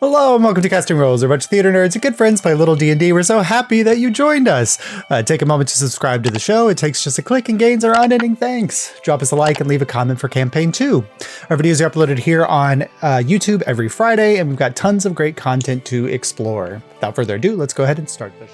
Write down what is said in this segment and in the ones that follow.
Hello and welcome to Casting Roles, where a bunch of theater nerds and good friends play a little D&D. We're so happy that you joined us. Take a moment to subscribe to the show. It takes just a click and gains our unending thanks. Drop us a like and leave a comment for Campaign 2. Our videos are uploaded here on YouTube every Friday, and we've got tons of great content to explore. Without further ado, let's go ahead and start the show.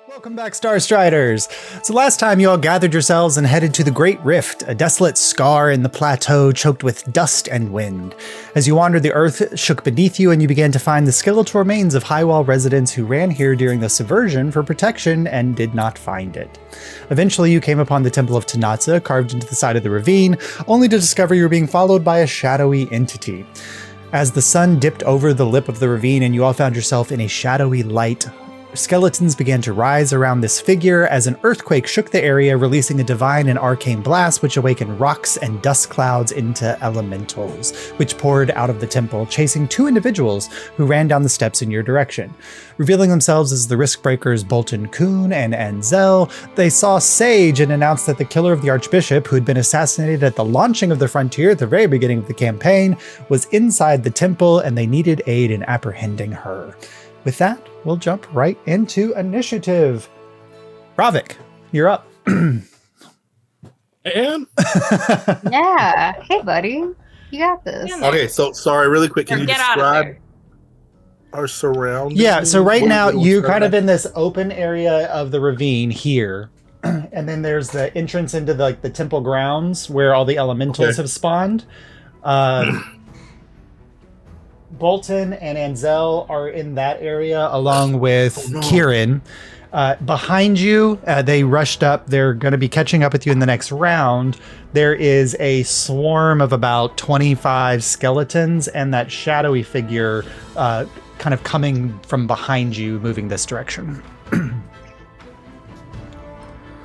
Welcome back, Star Striders! So last time you all gathered yourselves and headed to the Great Rift, a desolate scar in the plateau choked with dust and wind. As you wandered, the earth shook beneath you and you began to find the skeletal remains of Highwall residents who ran here during the subversion for protection and did not find it. Eventually you came upon the Temple of Tanatsa carved into the side of the ravine, only to discover you were being followed by a shadowy entity. As the sun dipped over the lip of the ravine and you all found yourself in a shadowy light, skeletons began to rise around this figure as an earthquake shook the area, releasing a divine and arcane blast which awakened rocks and dust clouds into elementals, which poured out of the temple, chasing two individuals who ran down the steps in your direction. Revealing themselves as the Riskbreakers Bolton Kuhn and Anzel, they saw Sage and announced that the killer of the Archbishop, who had been assassinated at the launching of the Frontier at the very beginning of the campaign, was inside the temple and they needed aid in apprehending her. With that, we'll jump right into initiative. Ravik, you're up. And? Yeah. Hey, buddy. You got this. Okay, so sorry, really quick. Can you Get out of describe there. our surroundings? Yeah, so right now you're kind of in. in this open area of the ravine here. And then there's the entrance into the temple grounds where all the elementals have spawned. Bolton and Anzel are in that area along with Kihran. Behind you, they rushed up. They're going to be catching up with you in the next round. There is a swarm of about 25 skeletons and that shadowy figure kind of coming from behind you, moving this direction.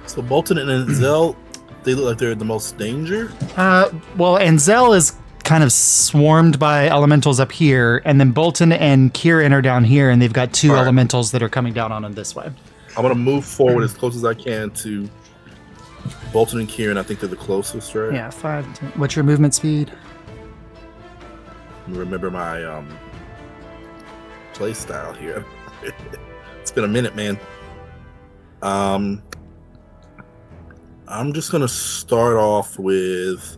So Bolton and Anzel, they look like they're in the most danger. Well, Anzel is kind of swarmed by elementals up here, and then Bolton and Kihran are down here, and they've got two elementals that are coming down on them this way. I'm going to move forward as close as I can to Bolton and Kihran. I think they're the closest, right? Yeah, 5, 10. What's your movement speed? Remember my play style here. It's been a minute, man. I'm just going to start off with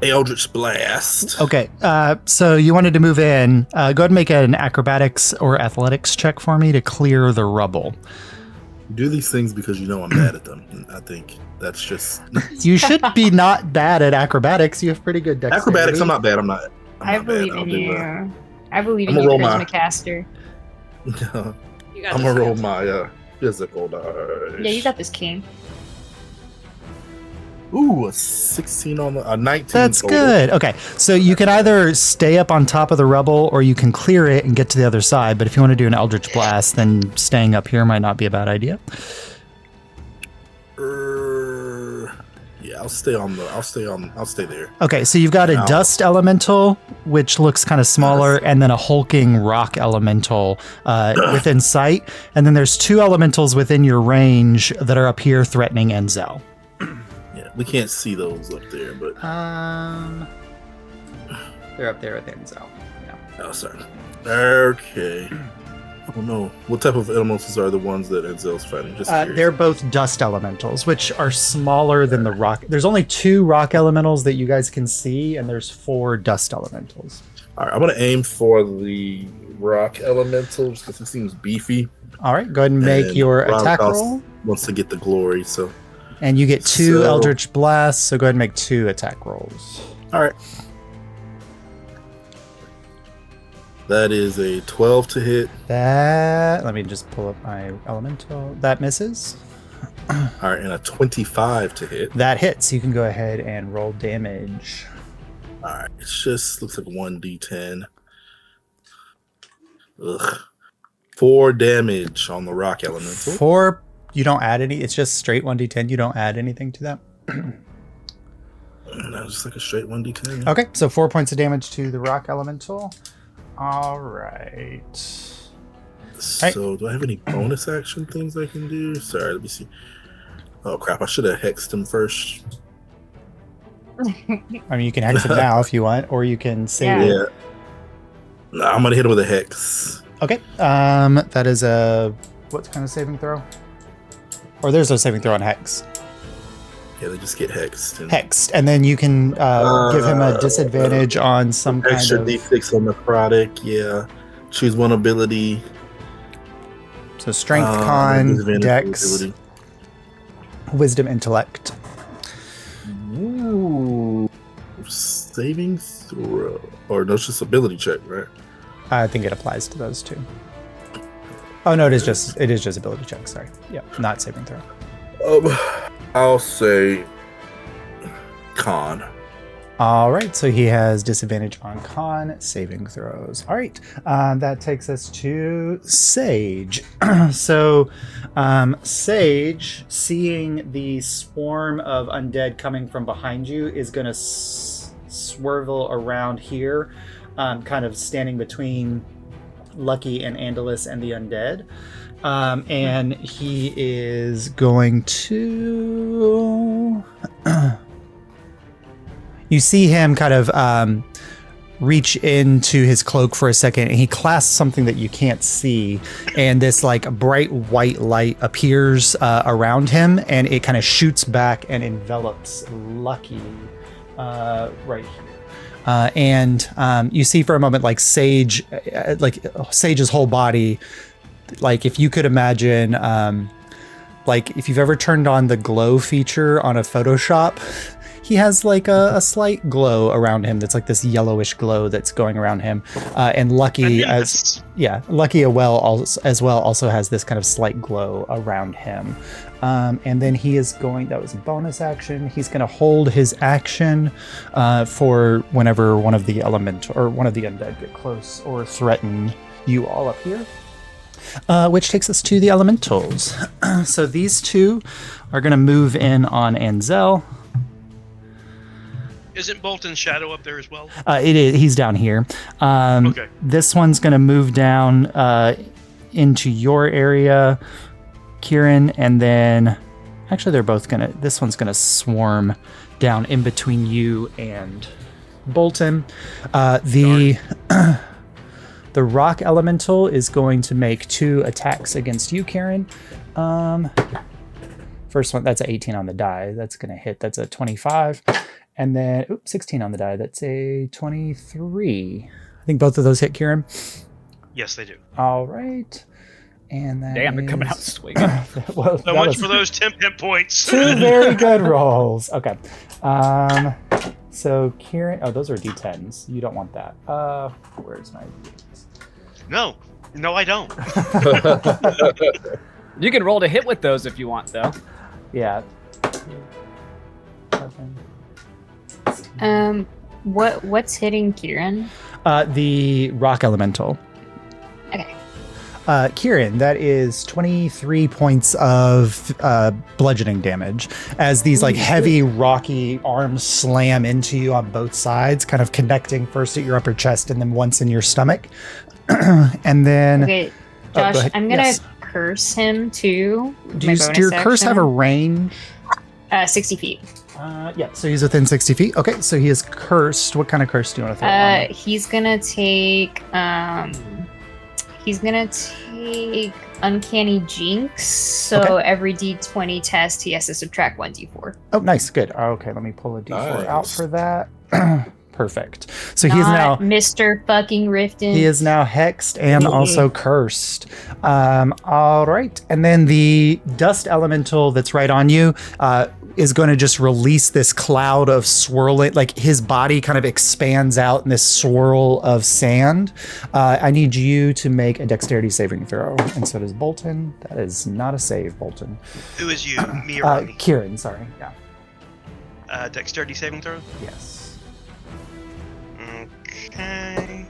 Eldritch Blast. Okay, so you wanted to move in. Go ahead and make an acrobatics or athletics check for me to clear the rubble. Do these things because you know I'm bad at them. I think that's just... You should be not bad at acrobatics. You have pretty good dexterity. Acrobatics, I'm not bad. I'm not I bad. believe I'll in do you. I believe I'm in gonna you, roll my- Charisma Caster. You got I'm this. gonna roll my physical dice. Yeah, you got this, King. Ooh, a 16 on the 19. That's total. good. Okay, so you can either stay up on top of the rubble or you can clear it and get to the other side. But if you want to do an Eldritch Blast, then staying up here might not be a bad idea. Yeah, I'll stay there. Okay, so you've got a dust elemental, which looks kind of smaller, and then a hulking rock elemental within sight. And then there's two elementals within your range that are up here threatening Anzel. Yeah, we can't see those up there, but They're up there with Anzel. Yeah. oh, sorry. Okay. I don't know what type of elementals are the ones that Enzel's fighting. Just curious. They're both dust elementals, which are smaller than the rock. There's only 2 rock elementals that you guys can see, and there's 4 dust elementals. All right, I'm gonna aim for the rock elemental just because it seems beefy. All right, go ahead and make your attack roll. Wants to get the glory, so. And you get 2 So- Eldritch Blasts, so go ahead and make 2 attack rolls. All right. That is a 12 to hit. Let me just pull up my elemental. That misses. All right, and a 25 to hit. That hits. You can go ahead and roll damage. Alright, it just looks like 1d10. Ugh. 4 damage on the rock elemental. 4, you don't add any. It's just straight 1d10. You don't add anything to that. No, just like a straight 1d10. Okay, so 4 points of damage to the rock elemental. All right. So, do I have any bonus action things I can do? Sorry, let me see. Oh crap! I should have hexed him first. I mean, you can hex him now if you want, or you can save it. Yeah. No, I'm gonna hit him with a hex. Okay. That is a what kind of saving throw? Or there's no saving throw on hex. Yeah, they just get hexed. Hexed, and then you can give him a disadvantage on some kind extra of d6 on necrotic. Yeah, choose one ability. So strength, con, disadvantage dex, ability. wisdom, intellect. Ooh, saving throw, or no, it's just ability check, right? I think it applies to those two. Oh no, it is just ability check. Sorry, yeah, not saving throw. I'll say con. All right, so he has disadvantage on con saving throws. All right, that takes us to Sage. So Sage, seeing the swarm of undead coming from behind you, is going to swerve around here, kind of standing between Lucky and Andalus and the undead. And he is going to... You see him kind of reach into his cloak for a second, and he clasps something that you can't see, and this like bright white light appears around him, and it kind of shoots back and envelops Lucky right here. And you see for a moment like Sage's whole body, like if you could imagine, like if you've ever turned on the glow feature on a Photoshop, he has like a slight glow around him that's like this yellowish glow that's going around him. And Lucky as well also has this kind of slight glow around him. And then he is going, that was a bonus action. He's going to hold his action for whenever one of the elemental or one of the undead get close or threaten you all up here. Which takes us to the elementals. So these two are going to move in on Anzel. Isn't Bolton's shadow up there as well? It is. He's down here. Okay. This one's going to move down into your area, Kihran, and then actually they're both going to. This one's going to swarm down in between you and Bolton. The rock elemental is going to make 2 attacks against you, Kihran. First one, that's an 18 on the die. That's going to hit. That's a 25. And then, 16 on the die. That's a 23. I think both of those hit Kihran. Yes, they do. All right. And that Damn, they're coming out swinging. Well, So much for those 10 hit points. 2 very good rolls. Okay. So Kihran, oh, those are D10s. You don't want that. Where's my D10s? No, I don't. You can roll to hit with those if you want, though. Yeah. What's hitting Kihran? The rock elemental. Okay. Kihran, that is 23 points of bludgeoning damage as these like heavy rocky arms slam into you on both sides, kind of connecting first at your upper chest and then once in your stomach. And then Okay, Josh, go ahead. I'm gonna Yes. curse him too. Does your curse have a range? 60 feet. Yeah, so he's within 60 feet. Okay, so he is cursed. What kind of curse do you want to throw on him? He's gonna take Uncanny Jinx. So Okay. every D20 test, he has to subtract 1d4. Oh, nice, good. Okay, let me pull a d4 out Nice. for that. Perfect. So he is now Mr. fucking Riften. he is now hexed and also cursed. All right, and then the dust elemental that's right on you is going to just release this cloud of swirling, like his body kind of expands out in this swirl of sand. I need you to make a dexterity saving throw, and so does Bolton. That is not a save, Bolton. Who is you? Me or Ronnie? Kihran, sorry. Yeah. Dexterity saving throw? Yes. Okay.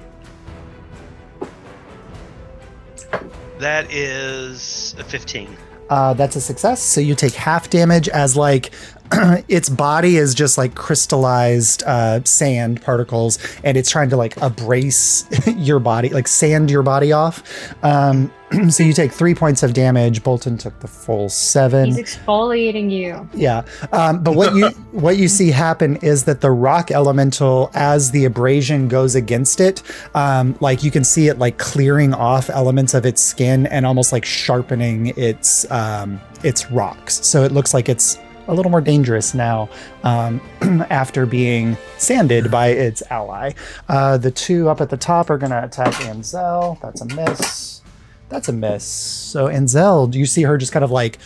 That is a 15. That's a success. So you take half damage as like its body is just like crystallized sand particles, and it's trying to like abrase your body, like sand your body off. So you take 3 points of damage. Bolton took the full 7. He's exfoliating you. Yeah. But what you see happen is that the rock elemental, as the abrasion goes against it, like you can see it like clearing off elements of its skin and almost like sharpening its rocks. So it looks like it's a little more dangerous now after being sanded by its ally. The 2 up at the top are going to attack Anzel. That's a miss. That's a miss. So Anzel, you see her just kind of like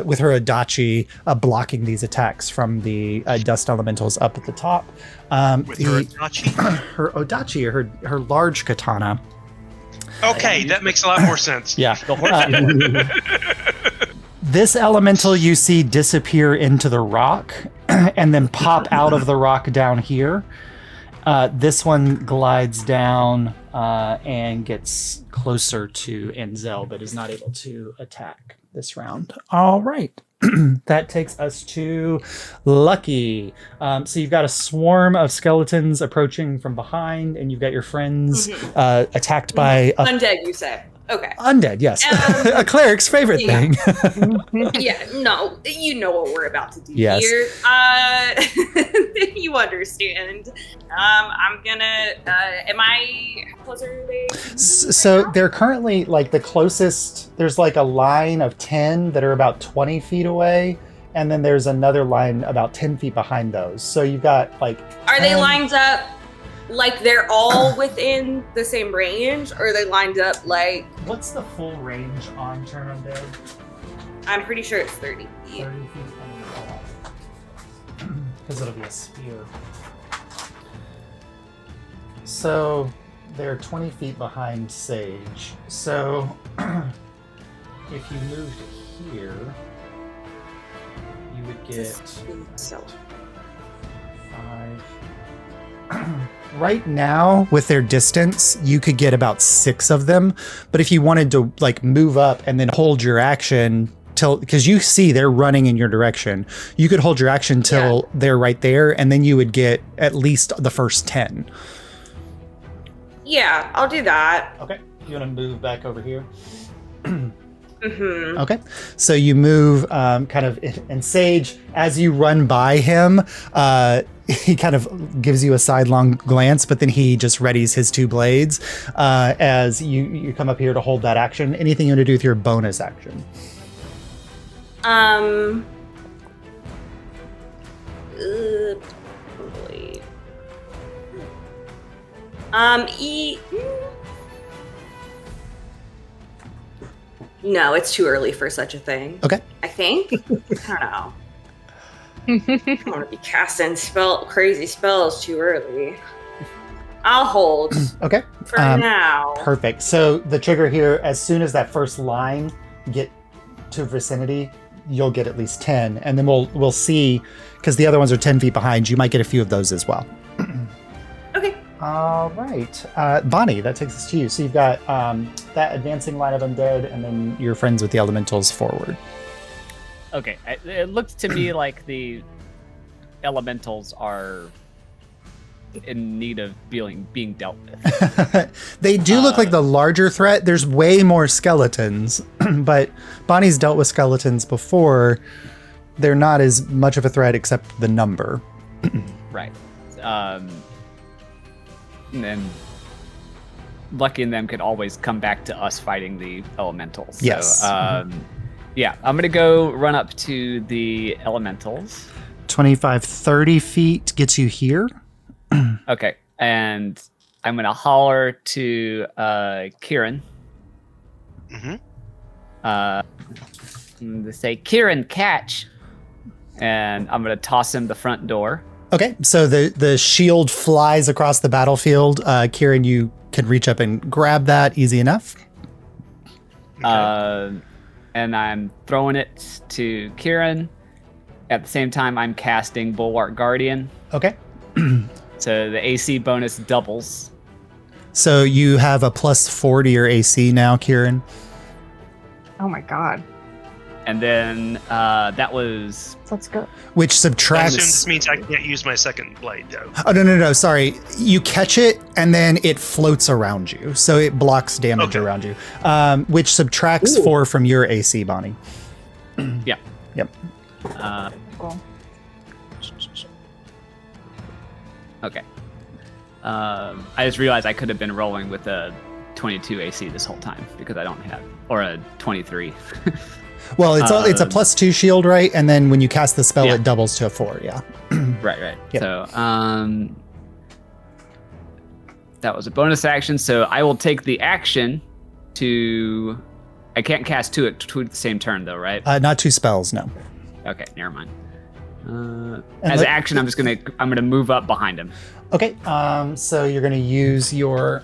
with her Adachi blocking these attacks from the dust elementals up at the top. With her Adachi? Her Odachi, her large katana. Okay, that makes a lot more sense. Yeah. This elemental you see disappear into the rock and then pop out of the rock down here. This one glides down and gets closer to Anzel, but is not able to attack this round. All right. That takes us to Lucky. So you've got a swarm of skeletons approaching from behind, and you've got your friends attacked by... Undead, you say. Okay. Undead, yes. A cleric's favorite thing. Yeah, no, you know what we're about to do Yes. here. You understand. I'm gonna, how close are they? So they're currently like the closest, there's like a line of 10 that are about 20 feet away. And then there's another line about 10 feet behind those. So you've got like... Are they lined up like they're all within the same range? Or are they lined up like... What's the full range on Turn Undead? I'm pretty sure it's 30 feet. 30 feet? Because it'll be a spear. So they're 20 feet behind Sage. So if you moved here, you would get So 5. Right now, with their distance, you could get about 6 of them. But if you wanted to like move up and then hold your action till, because you see they're running in your direction, you could hold your action till they're right there, and then you would get at least the first 10. yeah, I'll do that. Okay, you want to move back over here? Mm-hmm. Okay, so you move kind of, and Sage, as you run by him, he kind of gives you a sidelong glance, but then he just readies his 2 blades as you come up here to hold that action. Anything you want to do with your bonus action? Probably. No, it's too early for such a thing. Okay. I think. I don't know. I don't want to be casting crazy spells too early. I'll hold Okay. for now. Perfect. So the trigger here, as soon as that first line get to vicinity, you'll get at least 10, and then we'll see, because the other ones are 10 feet behind. You might get a few of those as well. Okay. All right, Bonnie, that takes us to you. So you've got that advancing line of undead, and then your friends with the elementals forward. Okay, it looks to me like the elementals are in need of being dealt with. They do look like the larger threat. There's way more skeletons, but Bonnie's dealt with skeletons before. They're not as much of a threat except the number. Right. And Lucky and them could always come back to us fighting the elementals. So, Yes. Yeah, I'm going to go run up to the elementals. 25, 30 feet gets you here. Okay, and I'm going to holler to Kihran. Mm-hmm. I'm going to say, Kihran, catch! And I'm going to toss him the front door. Okay, so the shield flies across the battlefield. Kihran, you can reach up and grab that easy enough. Okay. And I'm throwing it to Kihran. At the same time, I'm casting Bulwark Guardian. Okay. So the AC bonus doubles. So you have a +4 to your AC now, Kihran. Oh my god. And then that was... Let's go. Which I assume subtracts. this means I can't use my second blade, though. Oh, no. Sorry. You catch it and then it floats around you. So it blocks damage Okay. around you, which subtracts 4 from your AC, Bonnie. Yeah. Yep. Cool. Okay. I just realized I could have been rolling with a 22 AC this whole time because I don't have, or a 23. Well, it's a +2 shield, right? And then when you cast the spell, Yeah. it doubles to a 4. Yeah. Right. Yep. So, that was a bonus action. So I will take the action to. I can't cast two at the same turn, though, right? Not 2 spells, no. Okay, never mind. As action, I'm gonna move up behind him. Okay. So you're gonna use your.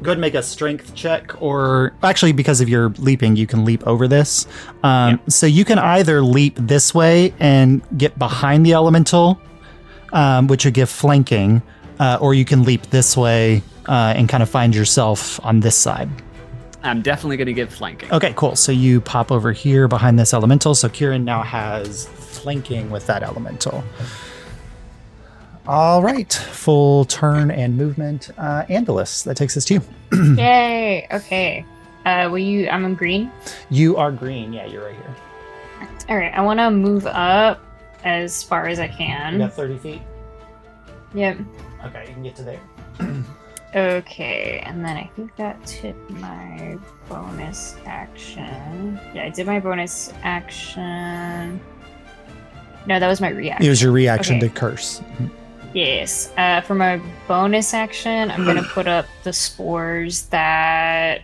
Go ahead and make a strength check, or actually, because of your leaping, you can leap over this. So you can either leap this way and get behind the elemental, which would give flanking, or you can leap this way and kind of find yourself on this side. I'm definitely gonna give flanking. Okay, cool. So you pop over here behind this elemental. So Kihran now has flanking with that elemental. All right, full turn and movement. Andalus, that takes us to you. Yay. Okay. I'm in green. You are green. Yeah, you're right here. All right. I want to move up as far as I You can. got 30 feet. Yep. Okay, you can get to there. Okay. And then I think that took my bonus action. Yeah, I did my bonus action. No, that was my reaction. It was your reaction Okay. to curse. Yes. For my bonus action, I'm going to put up the spores that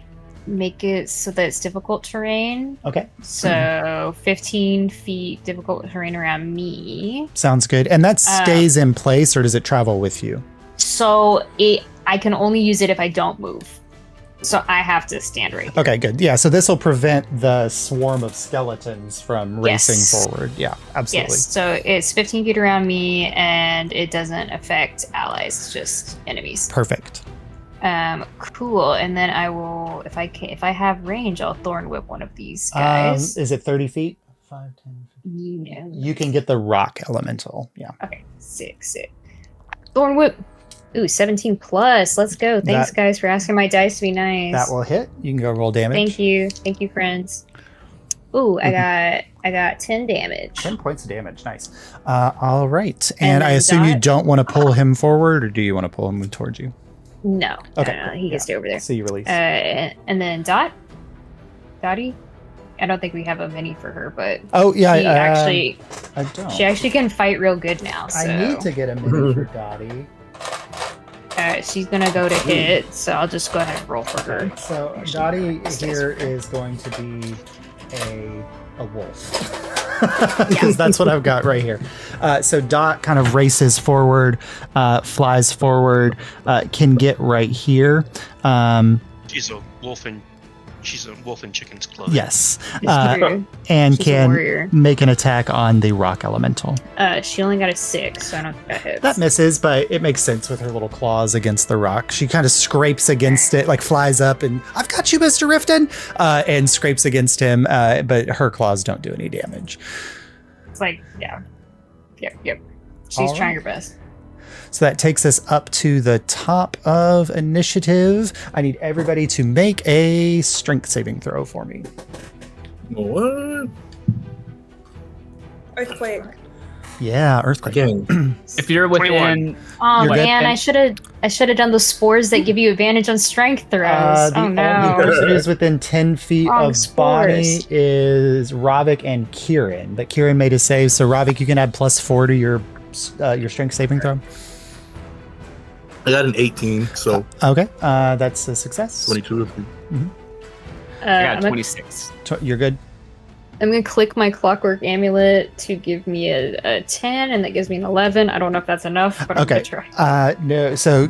make it so that it's difficult terrain. Okay, So 15 feet difficult terrain around me. sounds good. And that stays in place, or does it travel with you? So I can only use it if I don't move. So I have to stand right here. Okay, good. Yeah, so this will prevent the swarm of skeletons from racing Yes. forward. Yeah, absolutely. Yes. So it's 15 feet around me, and it doesn't affect allies, just enemies. Perfect. Cool. And then I will, if I have range, I'll thorn whip one of these guys. Is it 30 feet? 5, 10, 15. You know. You can get the rock elemental. Yeah. Okay. Sick. Thorn whip. Ooh, 17 plus. Let's go. Thanks, guys, for asking my dice to be nice. That will hit. You can go roll damage. Thank you, friends. Ooh, I got 10 damage. 10 points of damage. Nice. All right. And I then assume you Dot. don't want to pull him forward, or do you want to pull him towards you? No. Okay, No, cool. he can stay over there. So you release. And then Dottie. I don't think we have a mini for her, but Oh yeah, she I don't. she actually can fight real good now. So I need to get a minute for Dottie. she's gonna go to hit, so I'll just go ahead and roll for her. So Dottie here is going to be a wolf. Because that's what I've got right here. So Dot kind of races forward, flies forward, can get right here. She's a wolf in chicken's clothing. Yes. It's true. And She's a can warrior. make an attack on the rock elemental. She only got a 6, so I don't think that hits. That misses, but it makes sense with her little claws against the rock. She kind of scrapes against it, like flies up and, I've got you, Mr. Riften, and scrapes against him, but her claws don't do any damage. It's like, yeah. Yep. She's All trying right. her best. So that takes us up to the top of initiative. I need everybody to make a strength saving throw for me. What? Earthquake. Yeah, earthquake. Again. If you're within, Oh You're good. man, I should have done those spores that give you advantage on strength throws. The Oh only no. person who's within 10 feet Wrong of spores. Bonnie is Ravik and Kihran. But Kihran made a save, so Ravik, you can add +4 to your strength saving throw. I got an 18, so Okay, that's a success. 22. I got I'm 26. You're good. gonna click my clockwork amulet to give me a 10, and that gives me an 11. I don't know if that's enough, but I'm Okay. gonna try. No, so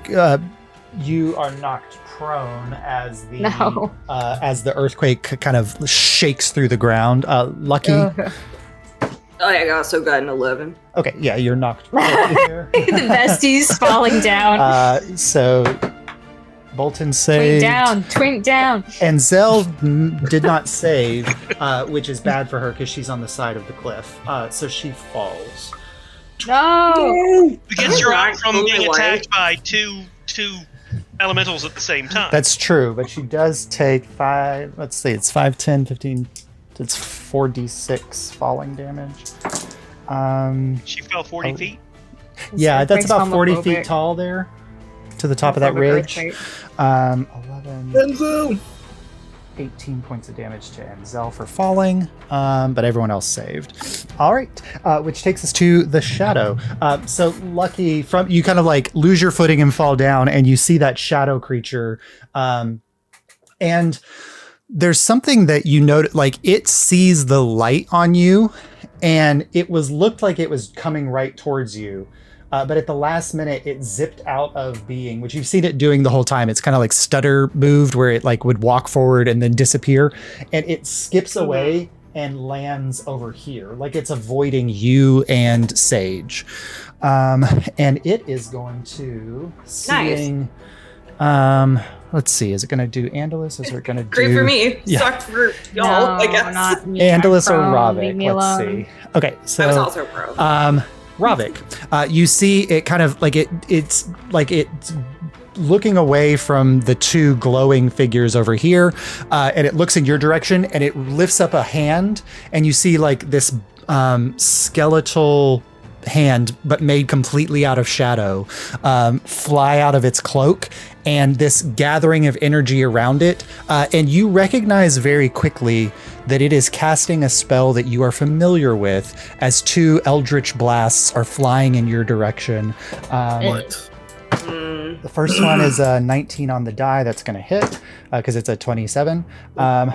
you are knocked prone as the No. As the earthquake kind of shakes through the ground. Lucky. Ugh. Oh, yeah, I also got an 11. Okay, yeah, you're knocked right here. The besties falling down. So Bolton saved. Twink down. And Zell did not save, which is bad for her because she's on the side of the cliff. So she falls. No. Because you're out from being attacked by two elementals at the same time. That's true, but she does take 5. Let's see, it's 5, 10, 15. It's 4d6 falling damage. She fell 40 feet. Yeah, that's about 40 homophobic. feet tall there, to the top of that ridge. 11, Enzo! 18 points of damage to Enzel for falling, but everyone else saved. All right, which takes us to the shadow. So Lucky, from you kind of like lose your footing and fall down, and you see that shadow creature, and there's something that you notice, like it sees the light on you, and it looked like it was coming right towards you. But at the last minute, it zipped out of being, which you've seen it doing the whole time. It's kind of like stutter moved, where it like would walk forward and then disappear, and it skips away and lands over here, like it's avoiding you and Sage. And it is going to seeing. Let's see. Is it going to do Andalus? Is it going to do Great for me. Yeah. Sucked for y'all, I guess. Not me. Andalus or Leave Ravik? me Let's alone. see. Okay, so I was also pro. Ravik, you see it kind of like it's looking away from the two glowing figures over here, and it looks in your direction, and it lifts up a hand, and you see like this skeletal hand, but made completely out of shadow, fly out of its cloak, and this gathering of energy around it, and you recognize very quickly that it is casting a spell that you are familiar with, as 2 eldritch blasts are flying in your direction. What? The first one is a 19 on the die. That's going to hit because it's a 27. I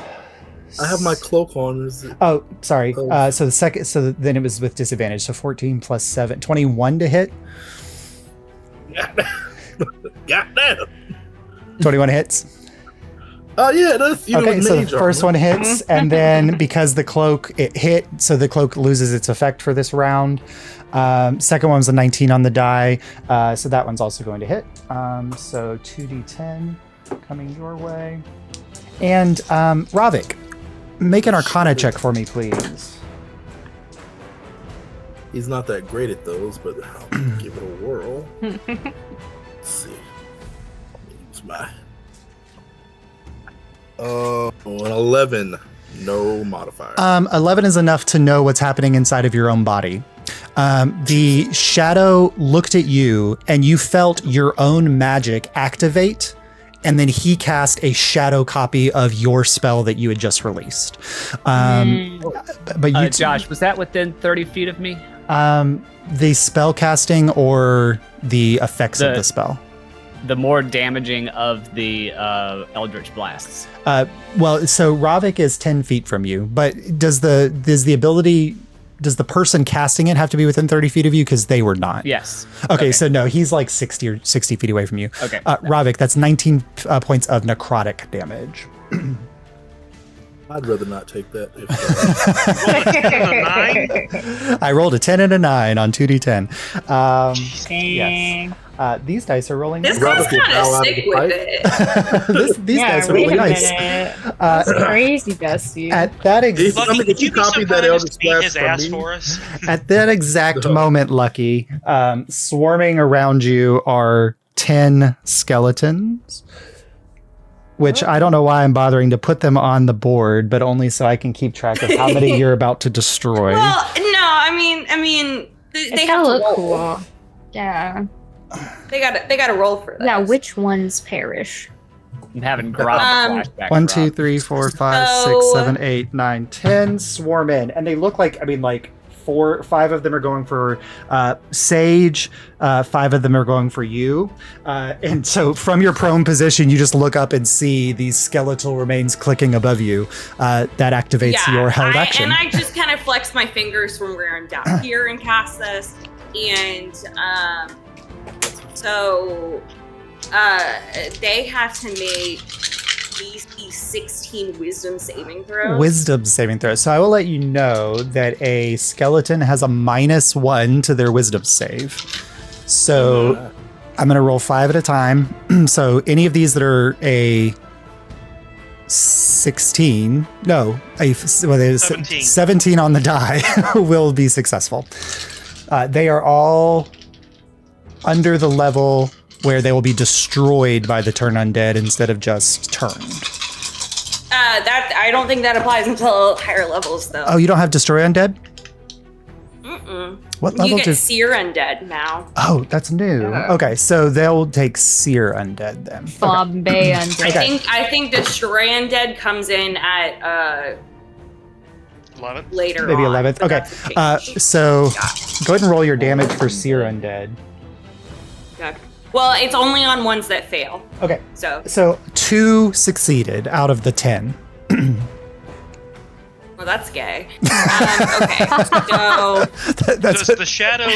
have my cloak on. Is it? Oh, sorry. Oh. So the second, so then it was with disadvantage. So 14 plus 7, 21 to hit. Goddamn. 21 hits. Oh yeah, that's Okay, so the first one hits, and then because the cloak, it hit, so the cloak loses its effect for this round. Second one was a 19 on the die, so that one's also going to hit. So 2d10 coming your way. And Ravik, make an Arcana check for me, please. He's not that great at those, but I'll give it a whirl. Let's see. Use my. Oh, an 11. No modifier. 11 is enough to know what's happening inside of your own body. The shadow looked at you, and you felt your own magic activate, and then he cast a shadow copy of your spell that you had just released. But you, Josh, was that within 30 feet of me? the spell casting or the effects of the spell? The more damaging of the Eldritch Blasts. Well, so Ravik is 10 feet from you, but does the person casting it have to be within 30 feet of you? Because they were not. Yes. Okay, so no, he's like 60 feet away from you. Okay. Ravik, that's 19 points of necrotic damage. I'd rather not take that. I rolled a 10 and a 9 on 2d10. Dang. Yes. These dice are rolling. This Rubber guy's gets kind out of of sick the with pipe. it. These dice are wait really a nice. minute. That's crazy, Dusty. At that Lucky, Lucky, if you copied that Eldritch beat Blast his from ass me. for us? At that exact moment, Lucky, swarming around you are 10 skeletons, which I don't know why I'm bothering to put them on the board, but only so I can keep track of how many you're about to destroy. Well, no, I mean, they It's have gotta to look roll. cool. Yeah. They gotta roll for that. Yeah, which ones perish? I'm having Grob flashback. 1, 2, Grob. 3, 4, 5, 6, So- 7, 8, 9, 10 swarm in. And they look like, 5 of them are going for Sage, 5 of them are going for you. And so from your prone position, you just look up and see these skeletal remains clicking above you. That activates your held action. And I just kind of flex my fingers from where I'm down here and cast this. And so they have to make DC 16 Wisdom saving throw. Wisdom saving throw. So I will let you know that a skeleton has a -1 to their wisdom save. So I'm going to roll 5 at a time. So any of these that are a 16, no, a 17 on the die will be successful. They are all under the level where they will be destroyed by the turn undead instead of just turned. That I don't think that applies until higher levels, though. Oh, you don't have destroy undead? Mm-mm. What level you get seer undead now. Oh, that's new. Okay, so they'll take seer undead then. Bombay undead. Okay. I think destroy undead comes in at 11th? later Maybe on, 11th. but Okay. that's a change. So go ahead and roll your damage for seer undead. Okay. Well, it's only on ones that fail. Okay. So 2 succeeded out of the 10. well, that's gay. Okay. So That's Does the Shadow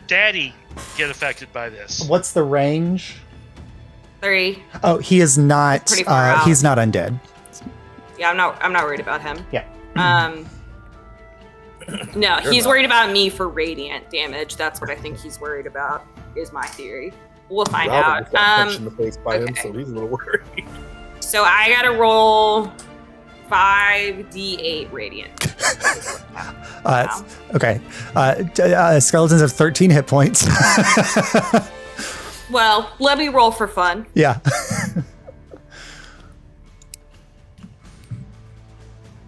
Daddy get affected by this? What's the range? 3. Oh, he is not. Pretty far out. He's not undead. Yeah, I'm not worried about him. Yeah. No, he's worried about me for radiant damage. That's what I think he's worried about. Is my theory. We'll find Robin out. just got punched in the face by him, okay. so he's a little worried. So I gotta roll 5d8 radiant. Wow. Okay. Skeletons have 13 hit points. Well, let me roll for fun. Yeah.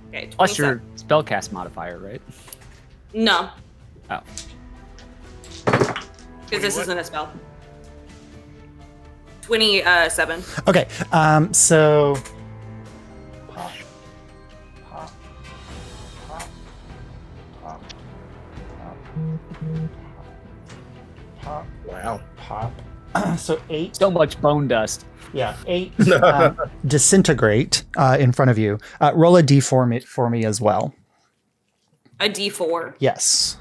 Okay, Plus 27. your spellcast modifier, right? No, Oh. because this isn't a spell. 27. Okay. So. Pop. Pop. Pop. Pop. Pop. Wow. Pop. So 8. So much bone dust. Yeah, 8 disintegrate in front of you. Roll a d4 for me as well. A d4. Yes.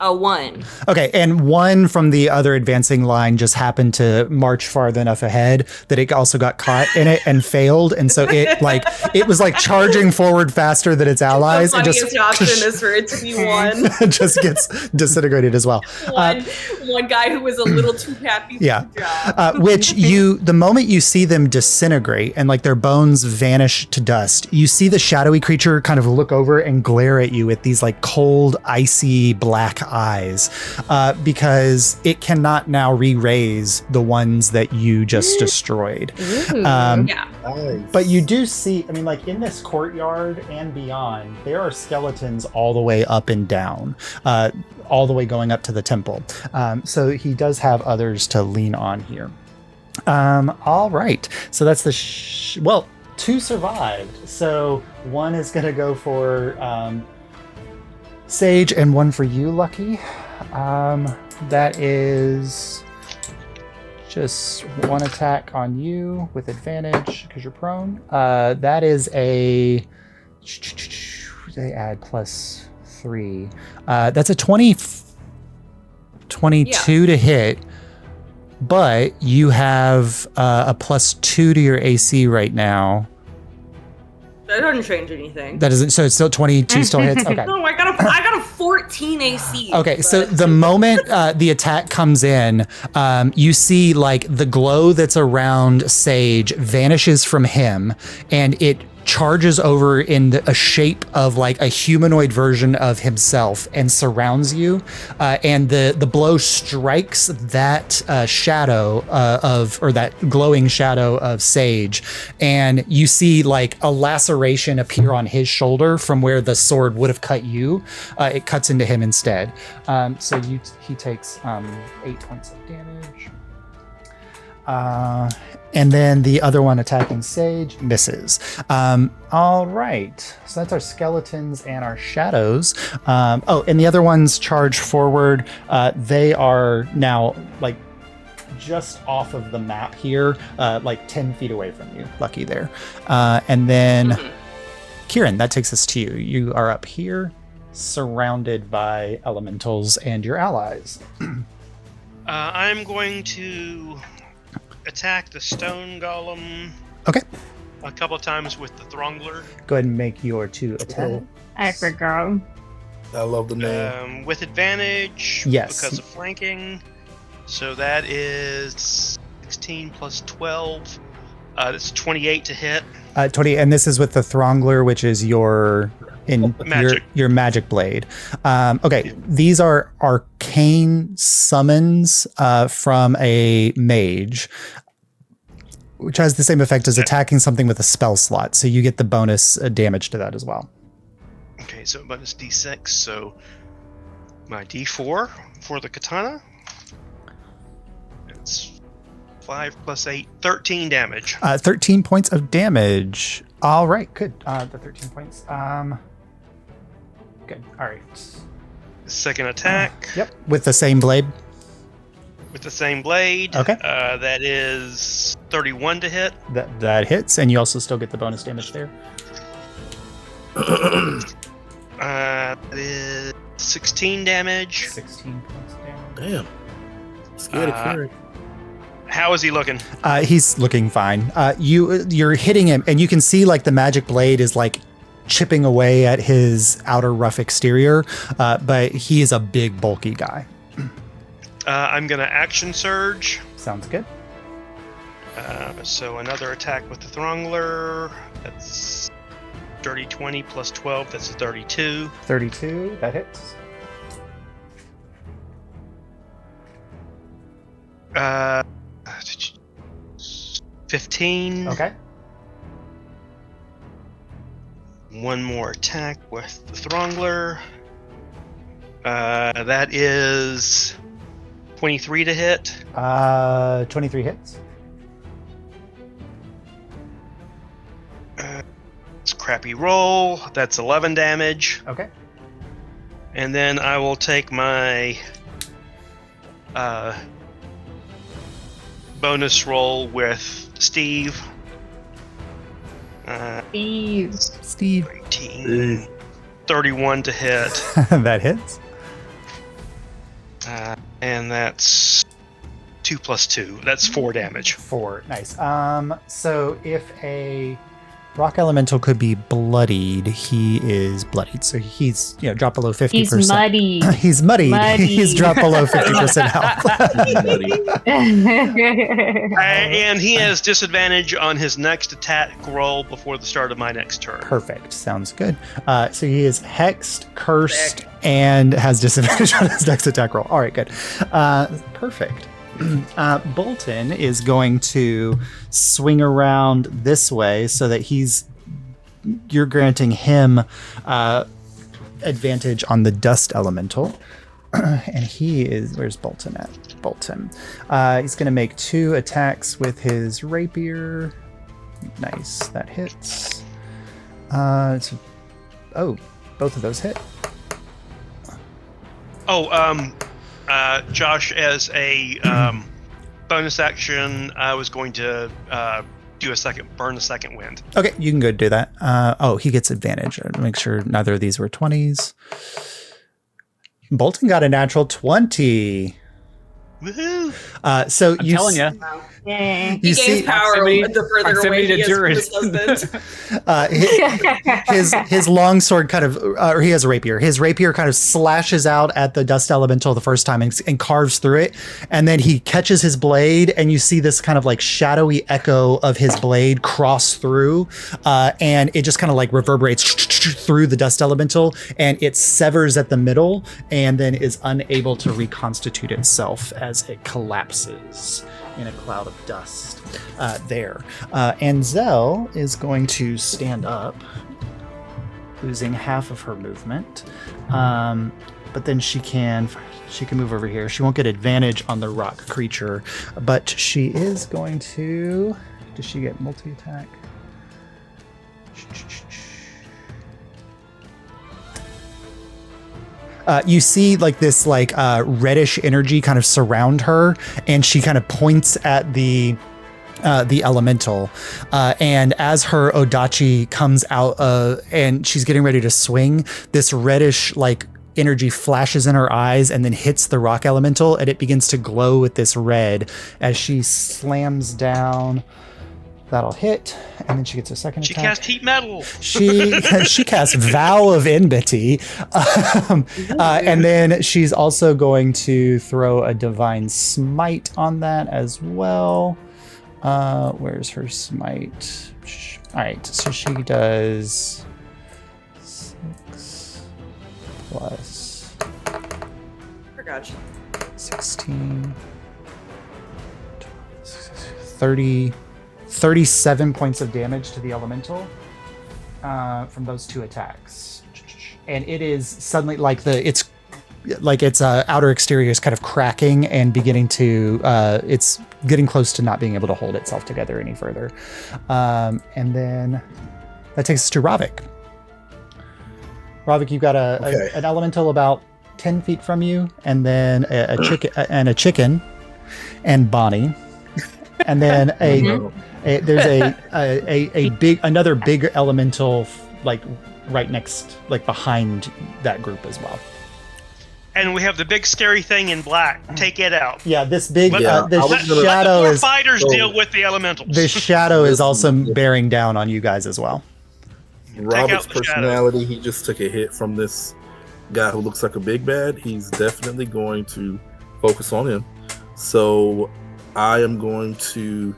A 1. Okay, and 1 from the other advancing line just happened to march far enough ahead that it also got caught in it and failed, and so it was like charging forward faster than its allies. The funniest option is for it to be 1. just gets disintegrated as well. One guy who was a little too happy for Yeah. the job. Which the moment you see them disintegrate and like their bones vanish to dust, you see the shadowy creature kind of look over and glare at you with these like cold, icy black eyes, because it cannot now re-raise the ones that you just destroyed. Yeah. Nice. But you do see, I mean, like in this courtyard and beyond, there are skeletons all the way up and down, all the way going up to the temple. So he does have others to lean on here. All right. So that's the, well, 2 survived. So 1 is going to go for Sage and 1 for you, Lucky. That is just 1 attack on you with advantage because you're prone. That is a, they add +3. That's a 22 to hit, but you have a +2 to your AC right now. That doesn't change anything. That isn't, so it's still 22 still hits? Okay. No, I got a 14 AC. Okay, so the moment the attack comes in, you see like the glow that's around Sage vanishes from him, and it charges over in a shape of like a humanoid version of himself and surrounds you, and the blow strikes that shadow or that glowing shadow of Sage, and you see like a laceration appear on his shoulder from where the sword would have cut you. It cuts into him instead. So he takes 8 points of damage. And then the other one attacking Sage misses. All right. So that's our skeletons and our shadows. Oh, and the other ones charge forward. They are now like just off of the map here, like 10 feet away from you. Lucky there. And then Kihran, that takes us to you. You are up here, surrounded by elementals and your allies. I'm going to attack the stone golem. Okay. A couple of times with the Throngler. Go ahead and make your 2 attack. I forgot. I love the name. With advantage. Yes. Because of flanking. So that is 16 plus 12. That's 28 to hit. 20, and this is with the Throngler, which is your Magic. your magic blade. Okay, these are arcane summons from a mage, which has the same effect as attacking something with a spell slot. So you get the bonus damage to that as well. Okay, so bonus d6. So my d4 for the katana. It's 5 plus 8, 13 damage. 13 points of damage. All right, good. The 13 points. Good. All right. Second attack. Yep. With the same blade. With the same blade. Okay. That is 31 to hit. That hits, and you also still get the bonus damage there. That is 16 damage. 16 points of damage. Damn. Scared of Kihran. How is he looking? He's looking fine. You're hitting him, and you can see like the magic blade is like chipping away at his outer rough exterior, but he is a big, bulky guy. I'm gonna action surge. Sounds good. So another attack with the Throngler. That's dirty 20 plus 12. That's a 32. 32. That hits. 15. Okay. One more attack with the Throngler. That is 23 to hit. 23 hits. It's a crappy roll. That's 11 damage. Okay. And then I will take my bonus roll with Steve. Steve. 18, 31 to hit. That hits. And that's 2 plus 2. That's 4 damage. 4. Nice. So if a rock elemental could be bloodied, he is bloodied. So he's, dropped below 50%. He's muddy. He's muddied. Muddy. He's dropped below 50% health. And he has disadvantage on his next attack roll before the start of my next turn. Perfect. Sounds good. So he is hexed, cursed, and has disadvantage on his next attack roll. All right, good. Perfect. Bolton is going to swing around this way so that you're granting him advantage on the dust elemental. And where's Bolton at? Bolton. He's going to make 2 attacks with his rapier. Nice. That hits. Both of those hit. Josh, as a bonus action, I was going to burn a second wind. Okay, you can go do that. He gets advantage. Make sure neither of these were 20s. Bolton got a natural 20. Woohoo! I'm telling you. Wow. Yay. He gains power the further away he is from his husband. His long sword kind of, or he has a rapier. His rapier kind of slashes out at the dust elemental the first time and carves through it. And then he catches his blade, and you see this kind of like shadowy echo of his blade cross through, and it just kind of like reverberates through the dust elemental, and it severs at the middle, and then is unable to reconstitute itself as it collapses in a cloud of dust there. And Zell is going to stand up, losing half of her movement. But then she can move over here. She won't get advantage on the rock creature, but she is going to... Does she get multi-attack? You see like this reddish energy kind of surround her, and she kind of points at the elemental, and as her Odachi comes out and she's getting ready to swing, this reddish energy flashes in her eyes and then hits the rock elemental, and it begins to glow with this red as she slams down. That'll hit, and then she gets a second She attack. cast heat metal. She casts Vow of Enmity, and then she's also going to throw a Divine Smite on that as well. Where's her smite? All right, so she does 6 plus Forgot you. 16, 30. 37 points of damage to the elemental from those 2 attacks, and it is suddenly like its outer exterior is kind of cracking and beginning to it's getting close to not being able to hold itself together any further, and then that takes us to Ravik. Ravik, you've got an elemental about 10 feet from you, and then a chicken and Bonnie, and then there's another big elemental like right next, like behind that group as well. And we have the big scary thing in black. Take it out. Yeah, this big Let the shadow the is fighters deal with the elementals. the shadow is also bearing down on you guys as well. Robert's the shadow. personality, he just took a hit from this guy who looks like a big bad. He's definitely going to focus on him. So I am going to,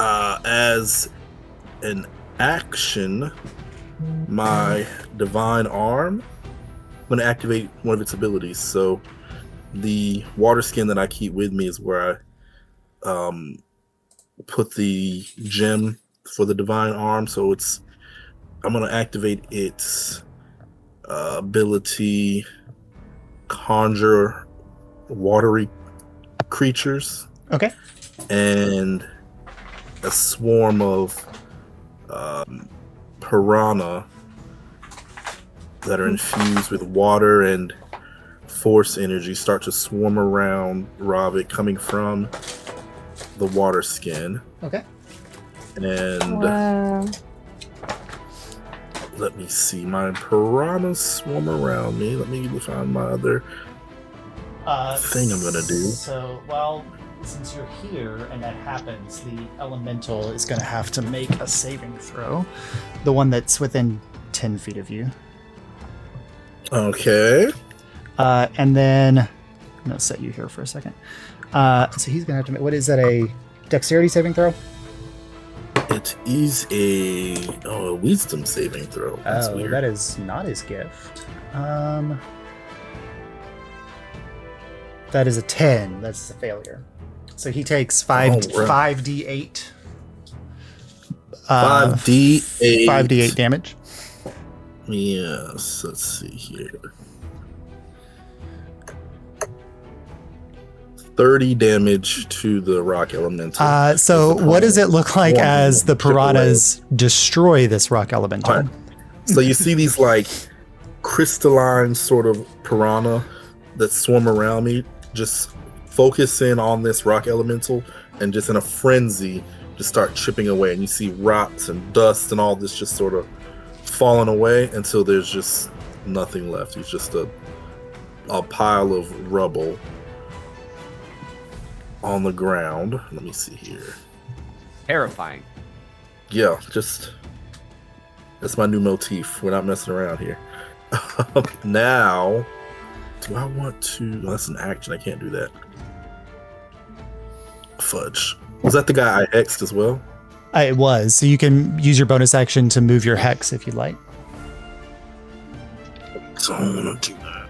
as an action, my Divine Arm, I'm going to activate one of its abilities. So the water skin that I keep with me is where I put the gem for the Divine Arm. So I'm going to activate its ability, conjure watery creatures. Okay. And a swarm of piranha that are infused with water and force energy start to swarm around Ravik, coming from the water skin. Okay. And Wow. let me see, my piranhas swarm around me. Let me find my other thing I'm gonna do. So, well, since you're here and that happens, the elemental is going to have to make a saving throw. The one that's within 10 feet of you. Okay. And then I'm going to set you here for a second. So he's going to have to make, what is that, a dexterity saving throw? It is a wisdom saving throw. That's weird. That is not his gift. That is a 10. That's a failure. So he takes 5d8. 5d8. 5d8 damage. Yes, let's see here. 30 damage to the rock elemental. So what does it look like as the piranhas destroy this rock elemental? Right. So you see these like crystalline sort of piranha that swarm around me, just focus in on this rock elemental and just in a frenzy just start chipping away, and you see rocks and dust and all this just sort of falling away until there's just nothing left. It's just a pile of rubble on the ground. Let me see here. Terrifying. Yeah, just that's my new motif. We're not messing around here. Now, do I want to? Well, that's an action. I can't do that. Fudge. Was that the guy I hexed as well? It was. So you can use your bonus action to move your hex if you'd like. So I'm gonna do that.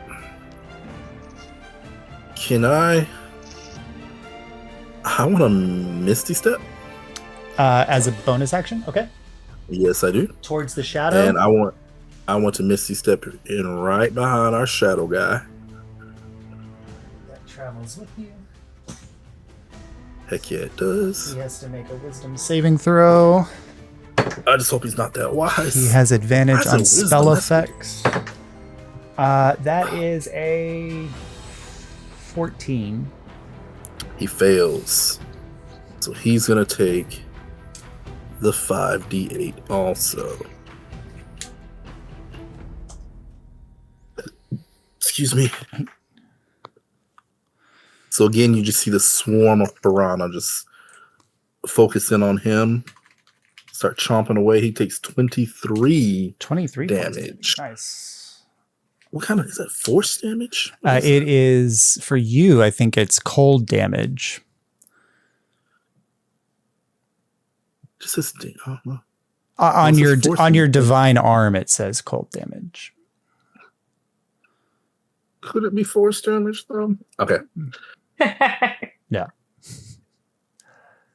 Can I want to Misty Step. As a bonus action, okay. Yes, I do. Towards the shadow. And I want to Misty Step in right behind our shadow guy. That travels with you. Heck yeah, it does. He has to make a wisdom saving throw. I just hope he's not that wise. He has advantage That's a on wisdom, spell that's effects. That is a 14. He fails. So he's going to take the 5d8 also. Excuse me. So again, you just see the swarm of piranha just focus in on him. Start chomping away. He takes 23 damage. Nice. What kind of is that? Force damage? It is for you. I think it's cold damage. Just says on your divine arm. It says cold damage. Could it be force damage though? Okay. Yeah.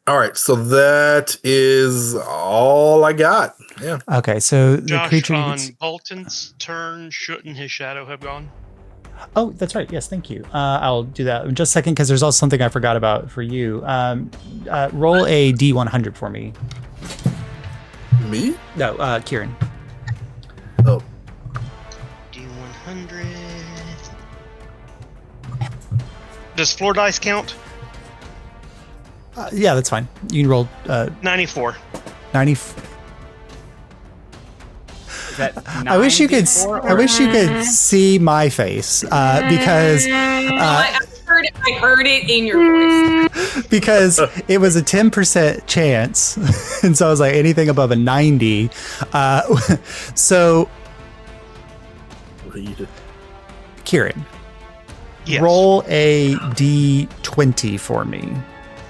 All right. So that is all I got. Yeah. Okay. So the Josh, creature. on Bolton's turn, shouldn't his shadow have gone? Oh, that's right. Yes, thank you. I'll do that in just a second because there's also something I forgot about for you. Roll a D100 for me. Me? No, Kihran. Oh. D100. Does floor dice count? Yeah, that's fine. You can roll 94. 90. Is that I wish you could. 94 I or- wish you could see my face because I heard it in your voice. because it was a 10% chance, and so I was like anything above a 90. So What do you do? Kihran, Yes. roll a D20 for me,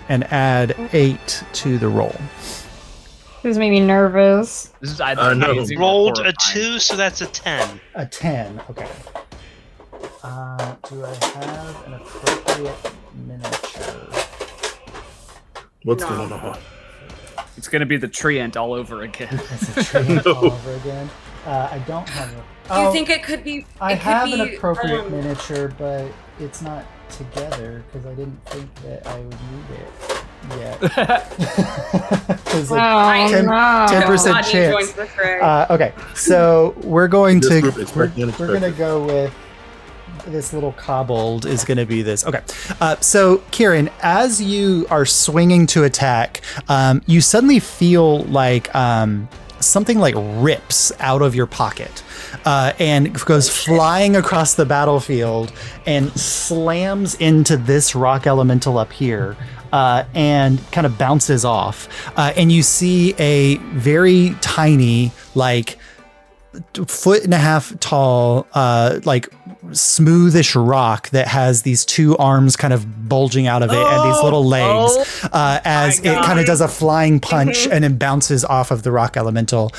and add 8 to the roll. This made me nervous. This is either No. amazing or Rolled a horrifying. 2, so that's a 10. A 10. Okay. Do I have an appropriate miniature? What's No. going on? It's gonna be the treant all over again. It's a tree all over again. I don't have a. Do you think it could be? I it could have be, an appropriate miniature, but it's not together because I didn't think that I would need it yet. 'Cause, Oh, like, 10 no. 10% Rodney chance. joins the fray. Okay, so we're going This to group is we're unexpected. gonna go with this little kobold is gonna be this. Okay, so Kihran, as you are swinging to attack, you suddenly feel like something like rips out of your pocket and goes flying across the battlefield and slams into this rock elemental up here. And kind of bounces off. And you see a very tiny, like 1.5 foot tall, like smoothish rock that has these 2 arms kind of bulging out of it and these little legs as it kind of does a flying punch and then bounces off of the rock elemental.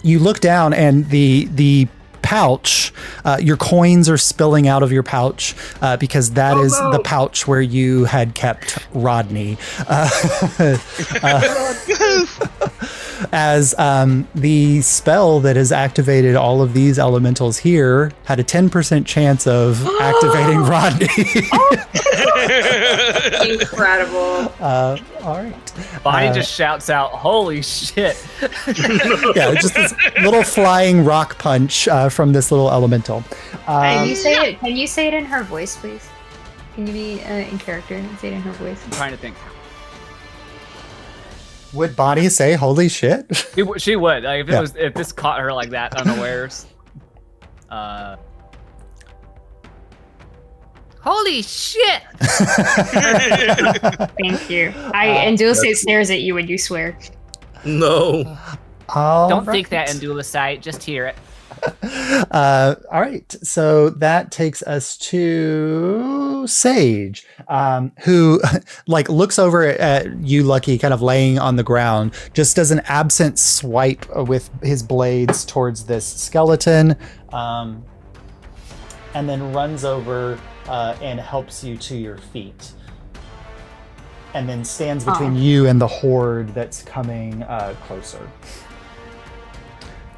You look down and the pouch, your coins are spilling out of your pouch because that is the pouch where you had kept Rodney. As the spell that has activated all of these elementals here had a 10% chance of activating Rodney. Incredible. All right. Bonnie just shouts out, "Holy shit!" Yeah, just this little flying rock punch from this little elemental. Can you say it? Can you say it in her voice, please? Can you be in character and say it in her voice? I'm trying to think. Would Bonnie say "Holy shit"? She would. Like, if it Yeah. was, if this caught her like that unawares. Holy shit! Thank you. And Dulce stares at you when you swear. No. Don't think that, Indulicite. Just hear it. All right, so that takes us to Sage, who like looks over at you, Lucky, kind of laying on the ground, just does an absent swipe with his blades towards this skeleton, and then runs over and helps you to your feet, and then stands between you and the horde that's coming closer.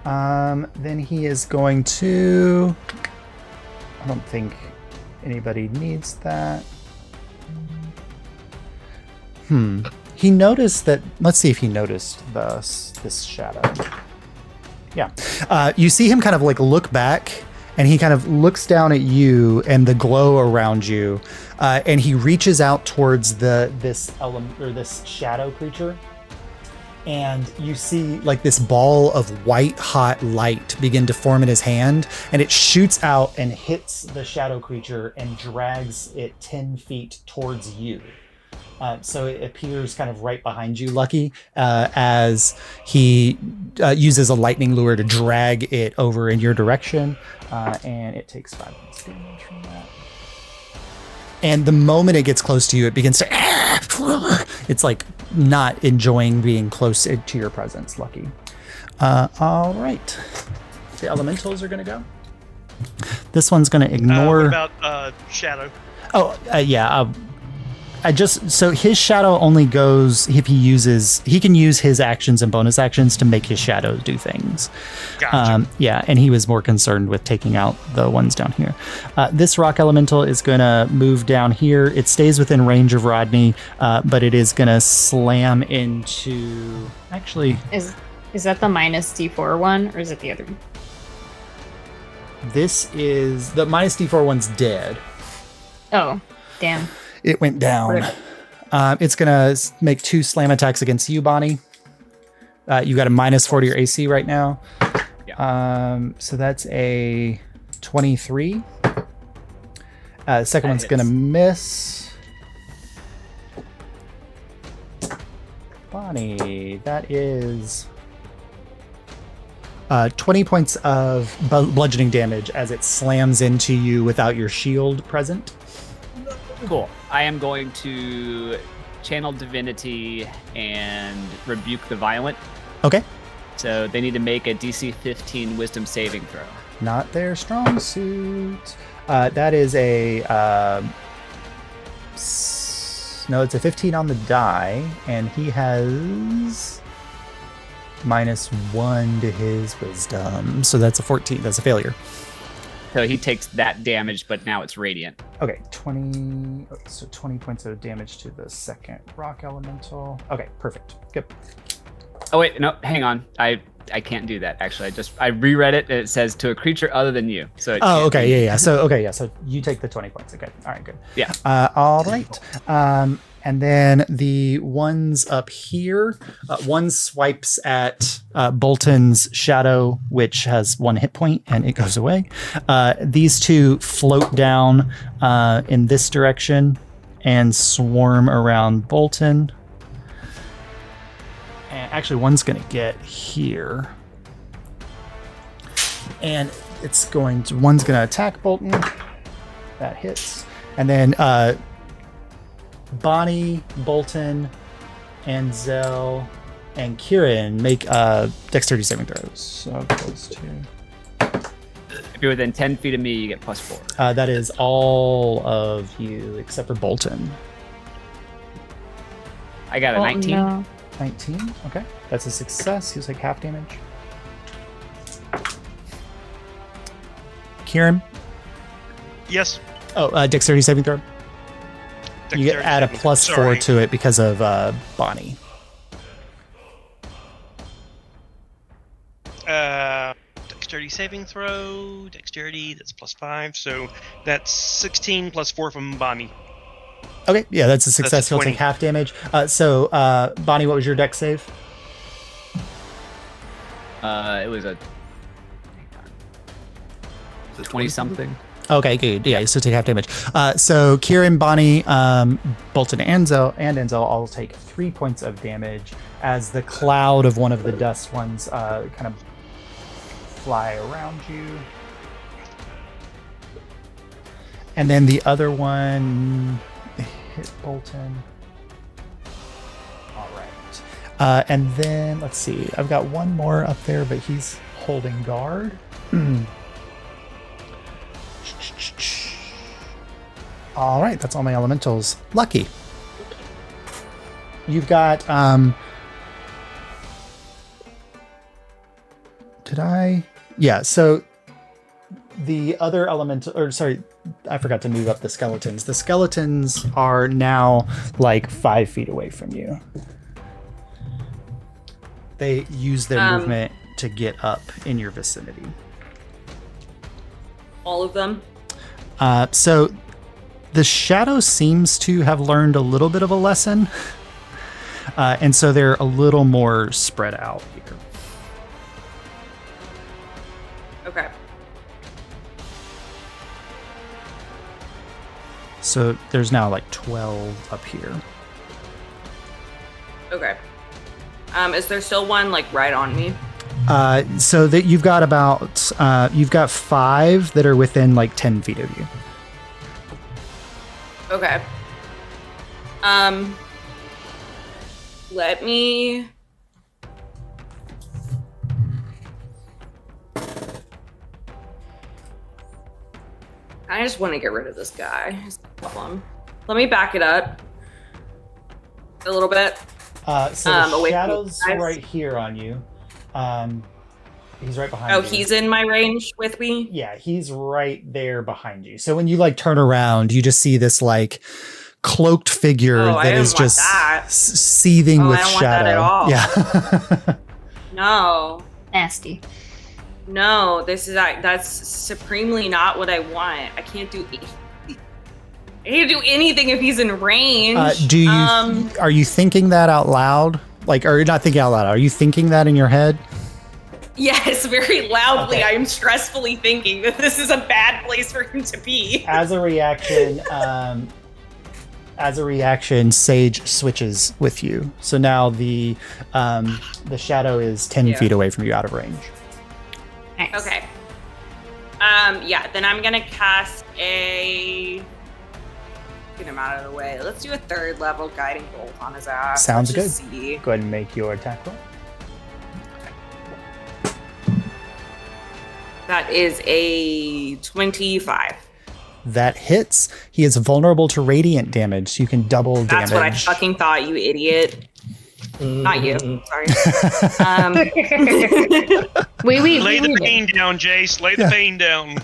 Then he is going to... I don't think anybody needs that. He noticed that... Let's see if he noticed this shadow. Yeah. You see him kind of like look back, and he kind of looks down at you and the glow around you, and he reaches out towards this shadow creature. and you see like this ball of white hot light begin to form in his hand, and it shoots out and hits the shadow creature and drags it 10 feet towards you. So it appears kind of right behind you, Lucky, as he uses a lightning lure to drag it over in your direction, and it takes 5 points damage from that. And the moment it gets close to you, it begins to... It's like not enjoying being close to your presence, Lucky. All right. The elementals are going to go. This one's going to ignore... What about Shadow? Oh, yeah. So his shadow only goes if he can use his actions and bonus actions to make his shadow do things. Gotcha. Yeah, and he was more concerned with taking out the ones down here. This rock elemental is going to move down here. It stays within range of Rodney, but it is going to slam into... Actually... Is that the minus D4 one, or is it the other one? This is... The minus D4 one's dead. Oh, damn. It went down. It's going to make 2 slam attacks against you, Bonnie. You got a minus 4 to your AC right now. Yeah. So that's a 23. Second one's going to miss. Bonnie, that is 20 points of bludgeoning damage as it slams into you without your shield present. Cool. I am going to channel divinity and rebuke the violent. Okay. So they need to make a DC 15 wisdom saving throw. Not their strong suit. That is a... no, it's a 15 on the die, and he has -1 to his wisdom. So that's a 14. That's a failure. So he takes that damage, but now it's radiant. Okay, 20. So 20 points of damage to the second rock elemental. Okay, perfect. Good. Oh wait, no, hang on. I can't do that. Actually, I reread it, and it says to a creature other than you. So it can't okay, be. yeah. So you take the 20 points. Okay, all right, good. Yeah. All right. And then the ones up here, one swipes at Bolton's shadow, which has 1 hit point, and it goes away. These 2 float down in this direction and swarm around Bolton. And actually, one's going to get here. And one's going to attack Bolton. That hits. And then... Bonnie, Bolton, Anzel, and Kihran make dexterity saving throws. So those 2. If you're within 10 feet of me, you get +4. That is all of you except for Bolton. I got a 19. No. 19. Okay, that's a success. He'll take half damage. Kihran. Yes. Oh, dexterity saving throw. You get add a +4 to it because of Bonnie. Dexterity saving throw. Dexterity, that's +5. So that's 16 + 4 from Bonnie. Okay, yeah, that's a success. That's a He'll take 20. half damage. So, Bonnie, what was your dex save? It was a 20-something. Okay, good. Yeah, so take half damage. So Kihran, Bonnie, Bolton, and Anzel all take 3 points of damage as the cloud of one of the dust ones kind of fly around you. And then the other one hit Bolton. All right. And then, let's see. I've got one more up there, but he's holding guard. All right, that's all my elementals. Lucky. You've got did I? Yeah, so the other elemental, or sorry, I forgot to move up the skeletons. The skeletons are now like 5 feet away from you. They use their movement to get up in your vicinity. All of them? So the shadow seems to have learned a little bit of a lesson. And so they're a little more spread out here. Okay. So there's now like 12 up here. Okay. Is there still one like right on me? So that you've got about you've got 5 that are within like 10 feet of you. Okay. Let me. I just want to get rid of this guy. It's a problem. Let me back it up a little bit. So the away from shadow's you guys. right here on you. He's right behind Oh, you. he's in my range with me? Yeah, he's right there behind you. So when you like turn around, you just see this like cloaked figure that is just seething with I don't shadow. want that at all. Yeah. No. Nasty. No, that's supremely not what I want. I can't do anything if he's in range. Do you are you thinking that out loud? Like, or you're not thinking out loud? Are you thinking that in your head? Yes, very loudly. Okay. I am stressfully thinking that this is a bad place for him to be. As a reaction, Sage switches with you. So now the shadow is 10 feet away from you, out of range. Nice. Okay. Yeah, then I'm gonna cast a. Get him out of the way. Let's do a 3rd level guiding bolt on his ass. Sounds Let's good. just see. Go ahead and make your attack roll. That is a 25. That hits. He is vulnerable to radiant damage, so you can double damage. That's what I fucking thought, you idiot. Not you. Sorry. Lay the pain down, Jace. Lay the pain down.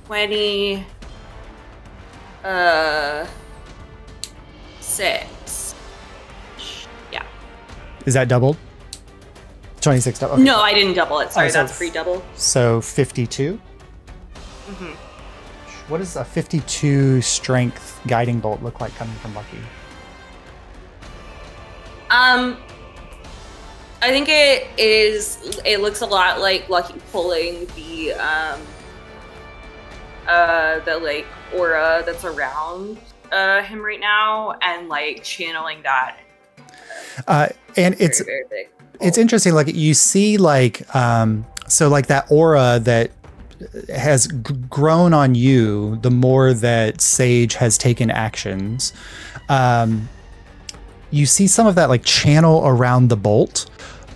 26. Yeah. Is that doubled? 26 double. Okay. No, I didn't double it. Sorry, Oh, so that's pre-double. So 52. Mm-hmm. What does a 52 strength guiding bolt look like coming from Lucky? I think it looks a lot like Lucky pulling the like aura that's around him right now and like channeling that. And it's very, very big. It's interesting. Like you see, like so, like that aura that has grown on you. The more that Sage has taken actions, you see some of that like channel around the bolt.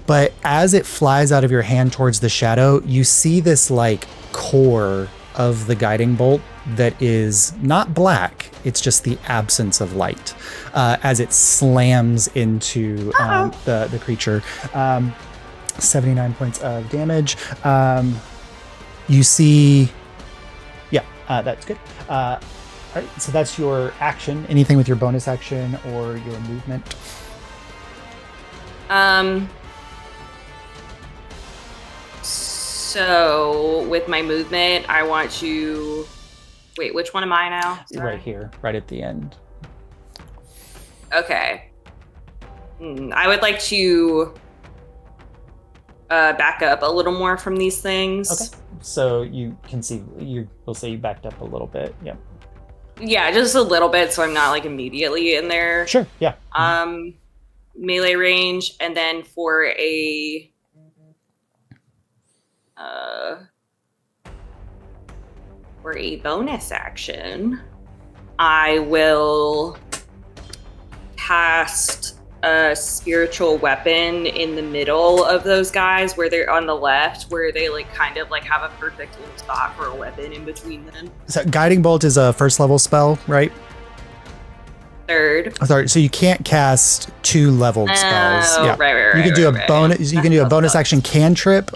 But as it flies out of your hand towards the shadow, you see this like core of the guiding bolt that is not black. It's just the absence of light as it slams into the creature. 79 points of damage. You see, that's good. All right, so that's your action. Anything with your bonus action or your movement? So with my movement, I want to. Wait, which one am I now? Sorry. Right here, right at the end. Okay. I would like to back up a little more from these things. Okay. So you can see, we'll say you backed up a little bit. Yep. Yeah, just a little bit, so I'm not like immediately in there. Sure. Yeah. Melee range, and then for a bonus action, I will cast a spiritual weapon in the middle of those guys, where they're on the left, where they like kind of like have a perfect little spot for a weapon in between them. So guiding bolt is a first level spell, right? Third. Sorry, so you can't cast 2 leveled spells. Yeah. Right. You can do a right. bonus. You can do a bonus action cantrip,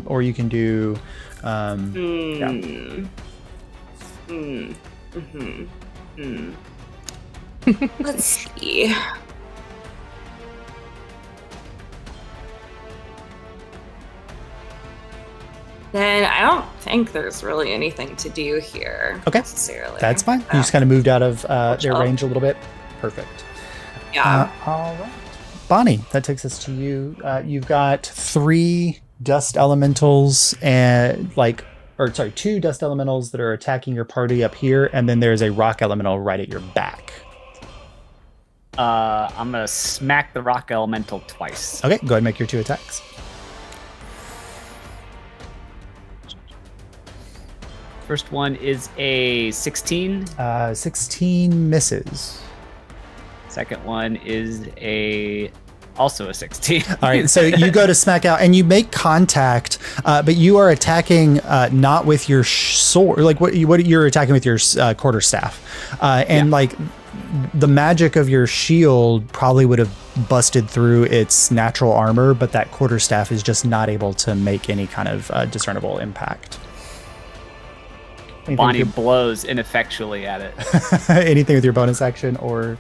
or you can do. Let's see. Then I don't think there's really anything to do here. Okay. Necessarily. That's fine. You just kind of moved out of their chill. range a little bit. Perfect. Yeah. All right. Bonnie, that takes us to you. You've got 3 dust elementals and 2 dust elementals that are attacking your party up here, and then there's a rock elemental right at your back. I'm gonna smack the rock elemental twice. Okay, go ahead and make your 2 attacks. First one is a 16. 16 misses. Second one is also a 16. All right, so you go to smack out and you make contact, but you are attacking not with your sword, like what you're attacking with your quarterstaff, and the magic of your shield probably would have busted through its natural armor, but that quarterstaff is just not able to make any kind of discernible impact. Bonnie blows ineffectually at it. Anything with your bonus action or?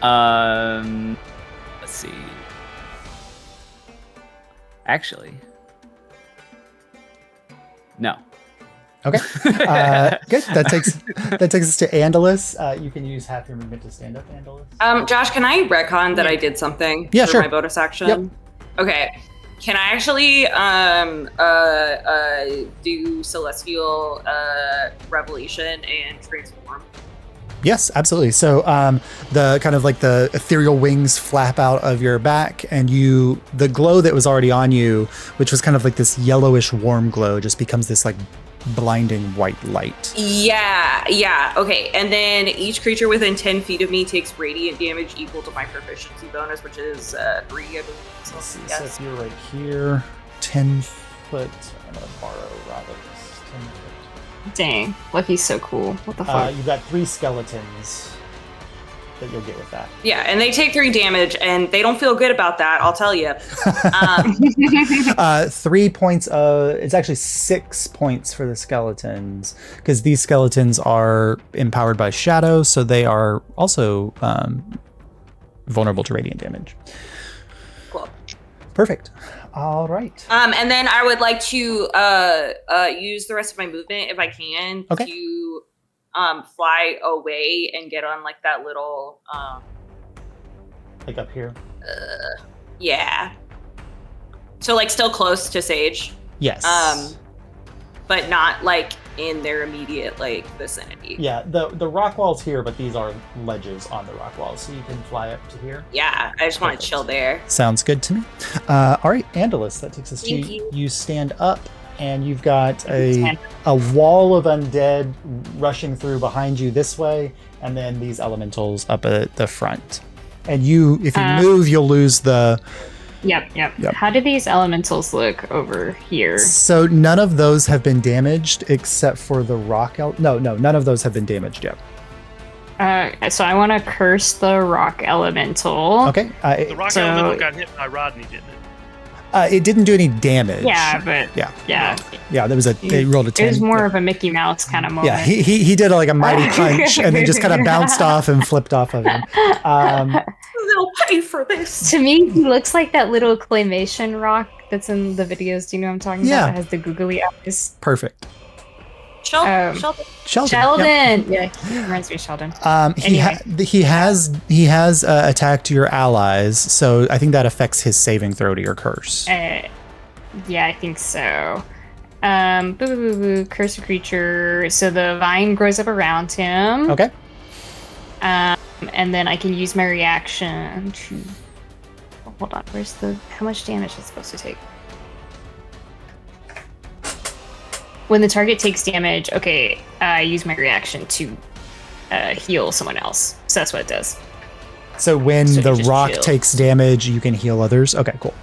Let's see. Actually, no. Okay. Good. That takes us to Andalus. You can use half your movement to stand up, Andalus. Josh, can I retcon that I did something Yeah, for sure. my bonus action? Yep. Okay. Can I actually do Celestial Revelation and Transform? Yes, absolutely. So the kind of like the ethereal wings flap out of your back, and the glow that was already on you, which was kind of like this yellowish warm glow, just becomes this like blinding white light. Yeah. Okay. And then each creature within 10 feet of me takes radiant damage equal to my proficiency bonus, which is 3, I believe. So Yes. if you're right here, 10 foot, I'm going to borrow Robin's 10 foot. Dang, Lucky's so cool. What the fuck? You've got 3 skeletons that you'll get with that. Yeah, and they take 3 damage, and they don't feel good about that, I'll tell you. 3 points, it's actually 6 points for the skeletons, because these skeletons are empowered by shadow, so they are also vulnerable to radiant damage. Cool. Perfect. All right. And then I would like to use the rest of my movement, if I can, Okay. to fly away and get on like that little Like up here. yeah. So like still close to Sage. Yes. But not like in their immediate like vicinity. Yeah, the rock wall's here, but these are ledges on the rock wall, so you can fly up to here. Yeah, I just want Perfect. to chill there. Sounds good to me. All right, Andalus, that takes us to Thank you. you. You stand up, and you've got a wall of undead rushing through behind you this way, and then these elementals up at the front. And if you move, you'll lose the... Yep. How do these elementals look over here? So none of those have been damaged except for the rock... No, none of those have been damaged yet. So I want to curse the rock elemental. Okay. The rock So- elemental got hit by Rodney, didn't it? It didn't do any damage. Yeah, but Yeah. yeah. There was it rolled a 10. It was more of a Mickey Mouse kind of moment. Yeah, he did like a mighty punch and then just kind of bounced off and flipped off of him. They'll pay for this. To me, he looks like that little claymation rock that's in the videos. Do you know what I'm talking Yeah. about? It has the googly eyes. Perfect. Sheldon. Sheldon. Yeah, he reminds me of Sheldon. He has attacked your allies, so I think that affects his saving throw to your curse. Yeah, I think so. Curse a creature. So the vine grows up around him. Okay. And then I can use my reaction to... Hold on, how much damage is it supposed to take? When the target takes damage, okay, I use my reaction to heal someone else. So that's what it does. So when So he the just rock chills. takes damage, you can heal others. Okay, cool.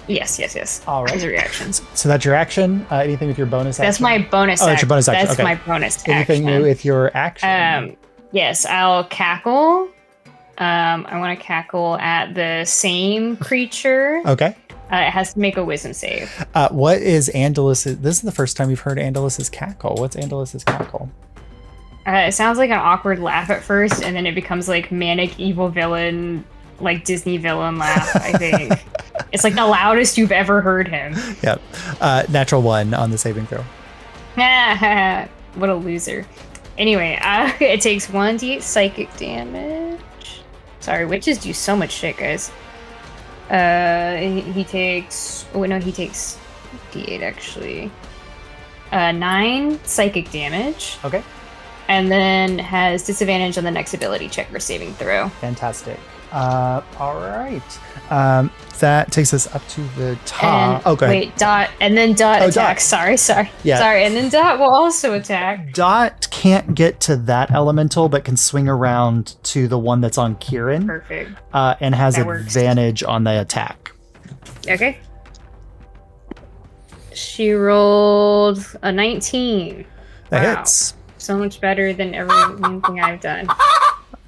Yes. All right. As a reaction. So that's your action. Anything with your bonus action? That's my bonus action. Oh, that's your bonus action. That's Okay. my bonus Anything action. with your action? Yes, I'll cackle. I want to cackle at the same creature. Okay. It has to make a wisdom save. What is Andalus? This is the first time you've heard Andalus's cackle. What's Andalus's cackle? It sounds like an awkward laugh at first, and then it becomes like manic evil villain, like Disney villain laugh, I think. It's like the loudest you've ever heard him. Yep. Natural 1 on the saving throw. What a loser. Anyway, it takes 1d8 psychic damage. Sorry, witches do so much shit, guys. He takes... Oh, no, he takes d8, actually. 9 psychic damage. Okay. And then has disadvantage on the next ability check or saving throw. Fantastic. All right. That takes us up to the top. And, wait, Dot, and then Dot attacks. Dot. Sorry. Yeah. Sorry, and then Dot will also attack. Dot can't get to that elemental, but can swing around to the one that's on Kihran. Perfect. And has That works. advantage on the attack. Okay. She rolled a 19. That Wow. hits. So much better than everything I've done.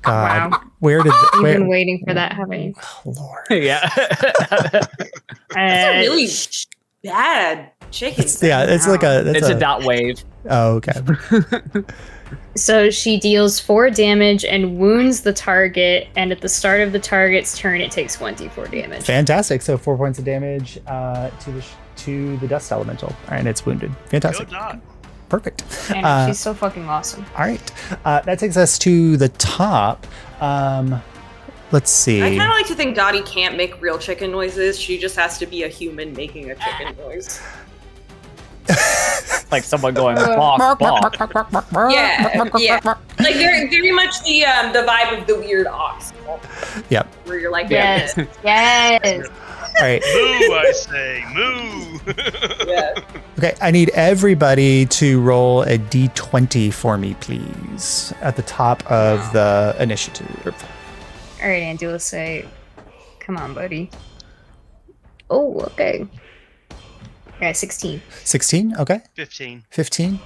God. Wow. Where did You've where, been waiting for that, haven't you? Lord. Yeah. That's a really bad chicken. It's like a It's a dot wave. Oh, okay. So she deals 4 damage and wounds the target, and at the start of the target's turn, it takes 1d4 damage. Fantastic. So 4 points of damage to the dust elemental. All right, and it's wounded. Fantastic. Good Dot. Perfect. I know, she's so fucking awesome. All right. That takes us to the top. Let's see. I kind of like to think Dottie can't make real chicken noises. She just has to be a human making a chicken noise. Like someone going bark, bark. Yeah, yeah. Like very much the vibe of the weird ox. Yep. Where you're like, Yes. Yes. All right. Moo, I say, moo. yeah. Okay, I need everybody to roll a d20 for me, please, at the top of the initiative. All right, Andy, let's say, come on, buddy. Oh, okay. Okay, 16. 16, okay. 15. 15,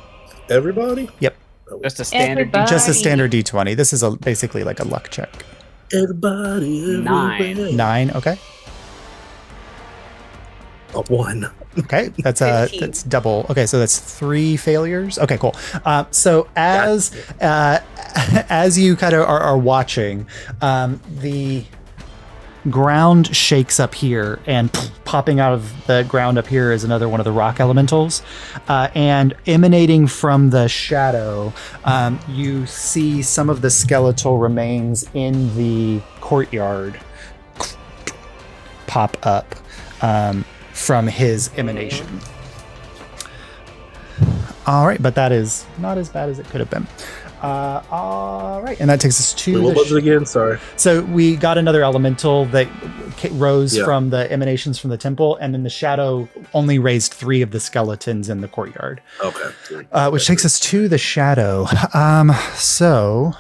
Everybody? yep. Just a standard. Everybody. Just a standard d20. This is basically like a luck check. Everybody. 9. 9, okay. A 1. Okay, that's 15. double. Okay, so that's 3 failures. Okay, cool. So as you kind of are watching, the ground shakes up here, and popping out of the ground up here is another one of the rock elementals, and emanating from the shadow, you see some of the skeletal remains in the courtyard pop up. From his emanation. All right, but that is not as bad as it could have been. All right, and that takes us to Wait, what was it again? Sorry. So we got another elemental that rose Yeah. from the emanations from the temple, and then the shadow only raised 3 of the skeletons in the courtyard. Okay. Which takes us to the shadow. So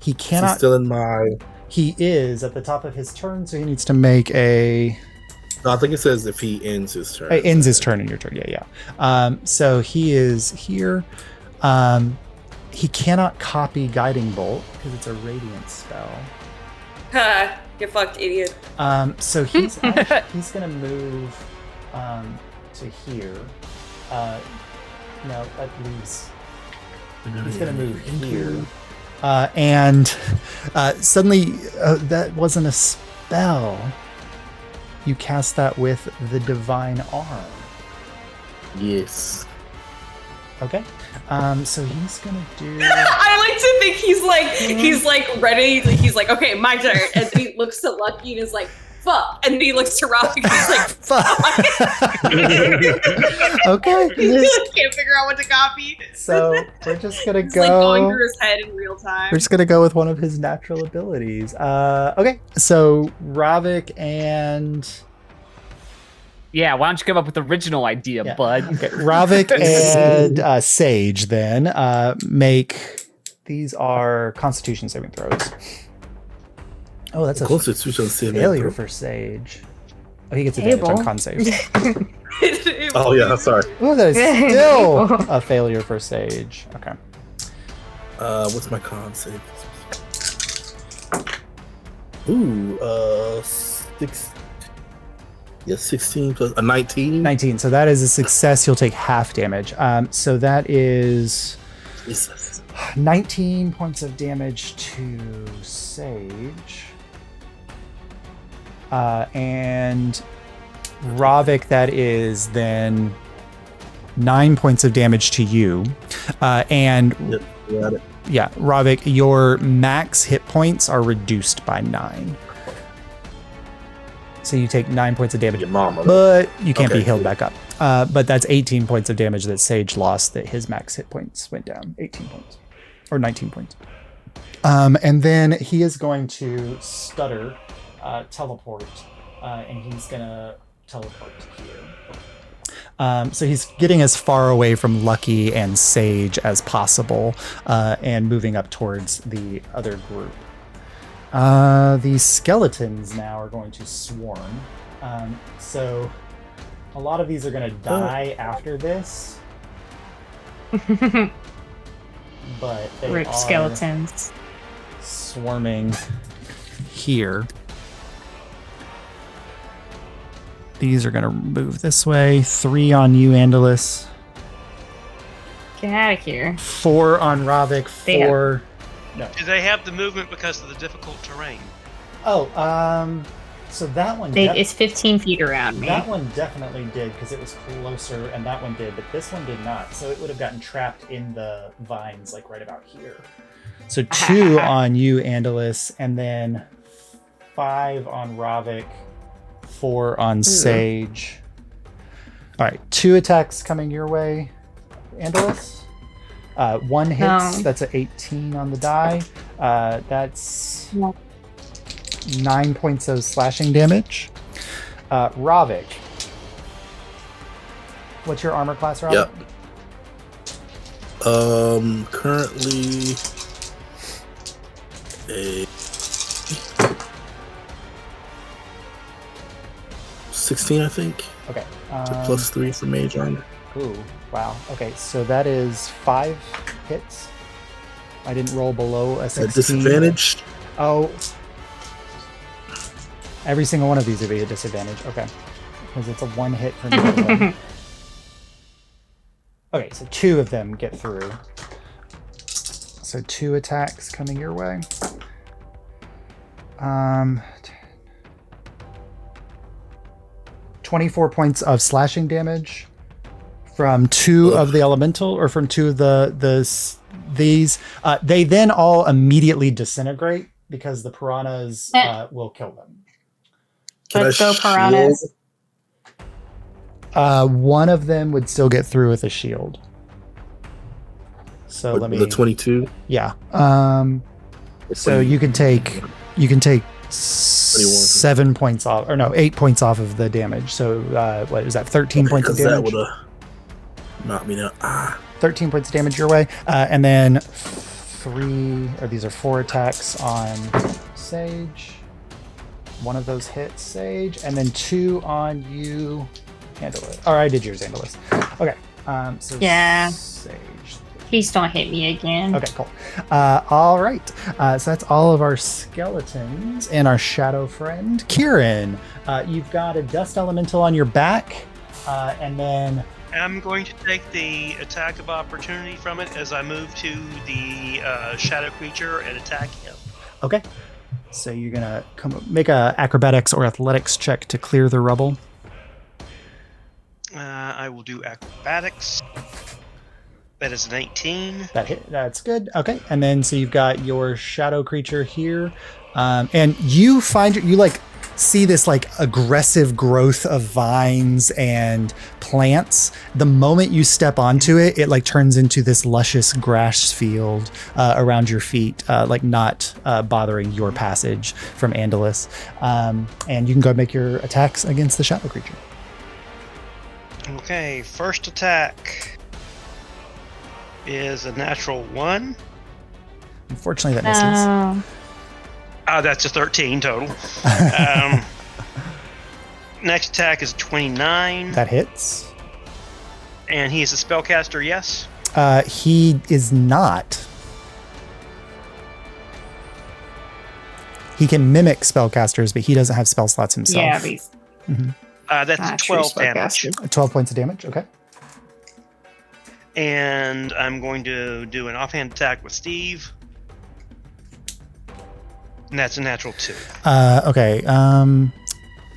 he Is he cannot. still in my. He is at the top of his turn, so he needs to make a. No, I think it says if he ends his turn. It ends his turn in your turn. Yeah. So he is here. He cannot copy Guiding Bolt because it's a radiant spell. Ha, get fucked, idiot. So he's gonna move to here. No, that leaves. He's gonna move here. And suddenly, that wasn't a spell. You cast that with the Divine Arm. Yes. Okay. So he's gonna do. I like to think he's like ready. He's like, okay, my turn. And then he looks to Lucky and is like, fuck. And then he looks to Rob and he's like, Fuck. Okay. he like, can't figure out what to copy. So we're just gonna It's like going go. through his head in real time. We're just gonna go with one of his natural abilities. Okay. So Ravik and. Yeah, why don't you come up with the original idea, Yeah. bud? Okay, Ravik and Sage then make. These are Constitution saving throws. Oh, that's a Constitution saving failure throw. for Sage. Oh, he gets advantage on con saves. Oh yeah, sorry. Oh, that is still a failure for Sage. Okay. What's my con save? Ooh, 6. Yeah, 16 plus a 19. 19. So that is a success. You'll take half damage. So that is Jesus. 19 points of damage to Sage. And Ravik, that is then 9 points of damage to you. And Yep, got it. yeah, Ravik, your max hit points are reduced by 9. So you take 9 points of damage, Your mama. but you can't be Okay, healed cool. back up. But that's 18 points of damage that Sage lost, that his max hit points went down. 18 points. Or 19 points. And then he is going to stutter, teleport, and he's going to teleport here. So he's getting as far away from Lucky and Sage as possible, and moving up towards the other group. The skeletons now are going to swarm. So a lot of these are going to die after this. But they Rip are skeletons. swarming here. These are going to move this way. 3 on you, Andalus. Get out of here. 4 on Ravik. They 4. Do they have the movement because of the difficult terrain? So that one. It's 15 feet around me. That one definitely did because it was closer, and that one did, but this one did not. So it would have gotten trapped in the vines, like right about here. So 2 on you, Andalus, and then 5 on Ravik, 4 on Sage. All right, 2 attacks coming your way, Andalus. 1 hits. No. That's an 18 on the die. That's 9 points of slashing damage. Ravik. What's your armor class, Ravik? Yep. Currently a 16, I think. Okay. Plus 3 for mage armor. Ooh, wow. Okay, so that is 5 hits. I didn't roll below a 16. At disadvantage. Oh. Every single one of these would be a disadvantage. Okay. Because it's a 1 hit for neither of them. Okay, so 2 of them get through. So 2 attacks coming your way. 24 points of slashing damage from 2 of the elemental, or from 2 of these. They then all immediately disintegrate because the piranhas will kill them. Let's go, piranhas. One of them would still get through with a shield. So let me. The 22. Yeah. So you can take 7 points off, or no, 8 points off of the damage. So what is that? 13 points of damage. That would have knocked me down. 13 points of damage your way, and then 4 attacks on Sage. 1 of those hits Sage, and then 2 on you, Andalus. Or I did yours, Andalus. Okay. So Yeah. Sage. Please don't hit me again. Okay, cool. All right. So that's all of our skeletons and our shadow friend, Kihran. You've got a dust elemental on your back, and then I'm going to take the attack of opportunity from it as I move to the shadow creature and attack him. okay. So you're gonna make a acrobatics or athletics check to clear the rubble. I will do acrobatics. That is an 18. That's good. Okay, and then so you've got your shadow creature here, and you see this aggressive growth of vines and plants. The moment you step onto it, it turns into this luscious grass field around your feet, not bothering your passage from Andalus. And you can go make your attacks against the shadow creature. Okay, first attack is a natural 1. Unfortunately, that misses. That's a 13 total. Next attack is 29. That hits. And he is a spellcaster, yes? He is not. He can mimic spellcasters, but he doesn't have spell slots himself. Yeah, but he's That's not 12 true damage. spellcaster. 12 points of damage, okay. And I'm going to do an offhand attack with Steve. And that's a natural 2. Okay.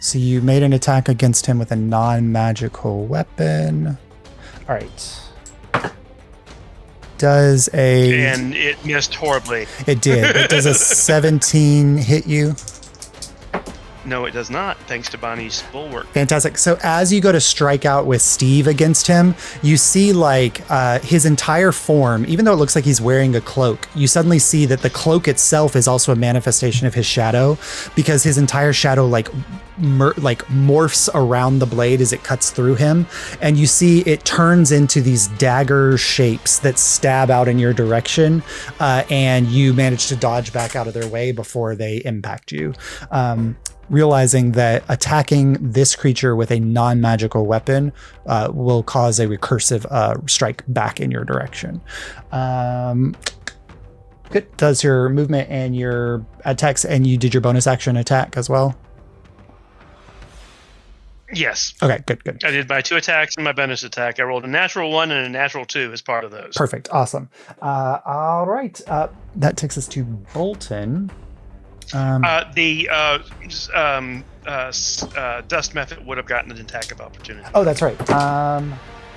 So you made an attack against him with a non-magical weapon. All right. And it missed horribly. It did. It does a 17 hit you? No, it does not, thanks to Bonnie's bulwark. Fantastic. So as you go to strike out with Steve against him, you see like his entire form, even though it looks like he's wearing a cloak, you suddenly see that the cloak itself is also a manifestation of his shadow, because his entire shadow like morphs around the blade as it cuts through him, and you see it turns into these dagger shapes that stab out in your direction, and you manage to dodge back out of their way before they impact you. Realizing that attacking this creature with a non-magical weapon will cause a recursive strike back in your direction. Good. Does your movement and your attacks, and you did your bonus action attack as well? Yes. Okay, good. I did my 2 attacks and my bonus attack. I rolled a natural 1 and a natural 2 as part of those. Perfect. Awesome. All right. That takes us to Bolton. Dust method would have gotten an attack of opportunity. Oh, that's right.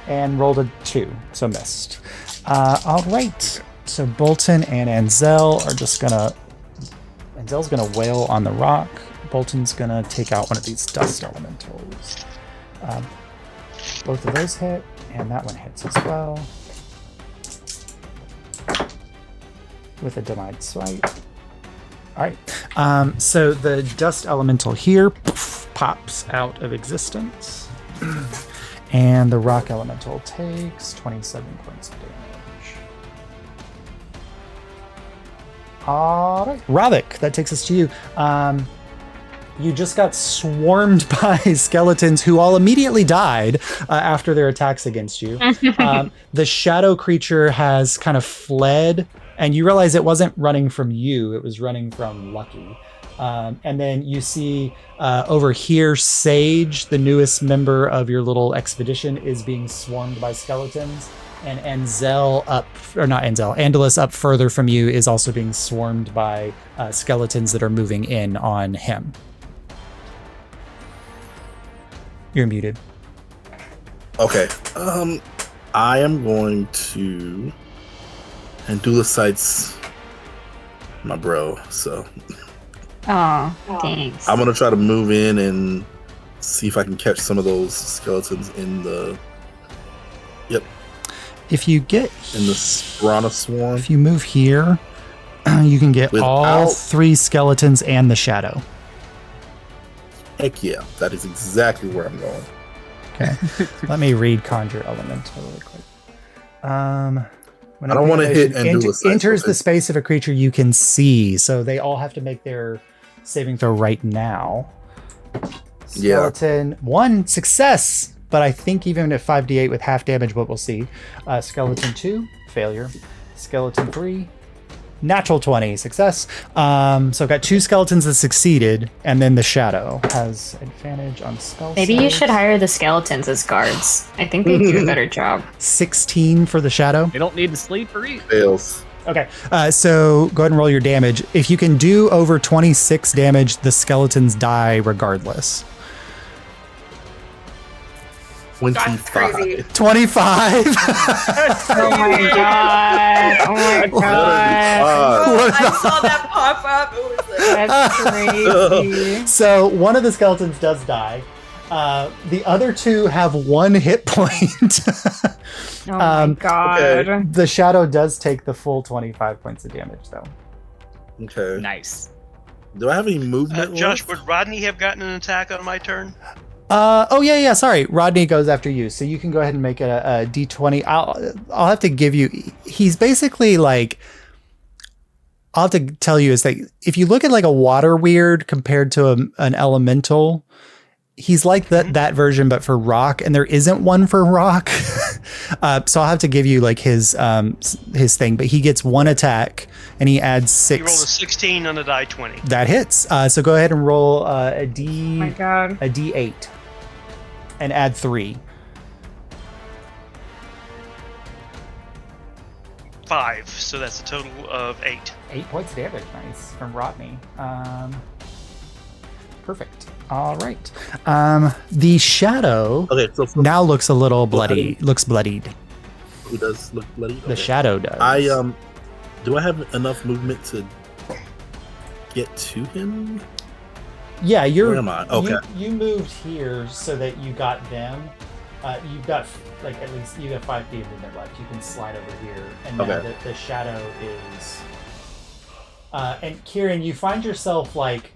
And rolled a 2, so missed. All right. So Bolton and Anzel are just gonna. Anzel's gonna wail on the rock. Bolton's gonna take out one of these dust elementals. Both of those hit, and that one hits as well. With a denied swipe. All right. So the dust elemental here pops out of existence, and the rock elemental takes 27 points of damage. All right, Ravik, that takes us to you. You just got swarmed by skeletons who all immediately died after their attacks against you. The shadow creature has kind of fled, and you realize it wasn't running from you, it was running from Lucky. And then you see over here, Sage, the newest member of your little expedition, is being swarmed by skeletons. And Andalus up further from you is also being swarmed by skeletons that are moving in on him. You're muted. Okay. I am going to Andulicites my bro, so Oh, thanks. I'm gonna try to move in and see if I can catch some of those skeletons in the If you get in the piranha swarm. If you move here, you can get all 3 skeletons and the shadow. Heck yeah, that is exactly where I'm going. Okay. Let me read Conjure Elemental really quick. I don't want to hit Andulicites. Enters the space of a creature you can see, so they all have to make their saving throw right now. Skeleton 1, success! But I think even at 5d8 with half damage, but we'll see. Skeleton 2, failure. Skeleton 3, natural 20, success. So I've got 2 skeletons that succeeded, and then the shadow has advantage on spell Maybe you saves. should hire the skeletons as guards. I think they do a better job. 16 for the shadow. They don't need to sleep or eat. Fails. Okay, so go ahead and roll your damage. If you can do over 26 damage, the skeletons die regardless. 25. 25. Oh my god! Oh my god! I saw that pop up. It was like, That's crazy. So one of the skeletons does die. The other 2 have 1 hit point. Oh my god! Okay. The shadow does take the full 25 points of damage, though. Okay. Nice. Do I have any movement? Josh, left? would Rodney have gotten an attack on my turn? Oh yeah, sorry. Rodney goes after you, so you can go ahead and make it a d20. I'll have to give you. He's basically like. I'll have to tell you is that if you look at like a water weird compared to an elemental, he's like that version, but for rock, and there isn't one for rock. So I'll have to give you like his thing, but he gets 1 attack and he adds 6. He rolled a 16 on the die 20. That hits. So go ahead and roll a D. Oh my god! A D8 and add 3. 5, so that's a total of 8. 8 points of damage. Nice from Rodney. Perfect. All right. The shadow Okay, so now looks a little bloody. Looks bloodied. who does look bloody? The shadow does. Do I have enough movement to get to him? Yeah, Where am I? Okay. You moved here so that you got them. You've got like at least you got 5 feet of movement left. You can slide over here, and now the shadow is. And Kihran, you find yourself like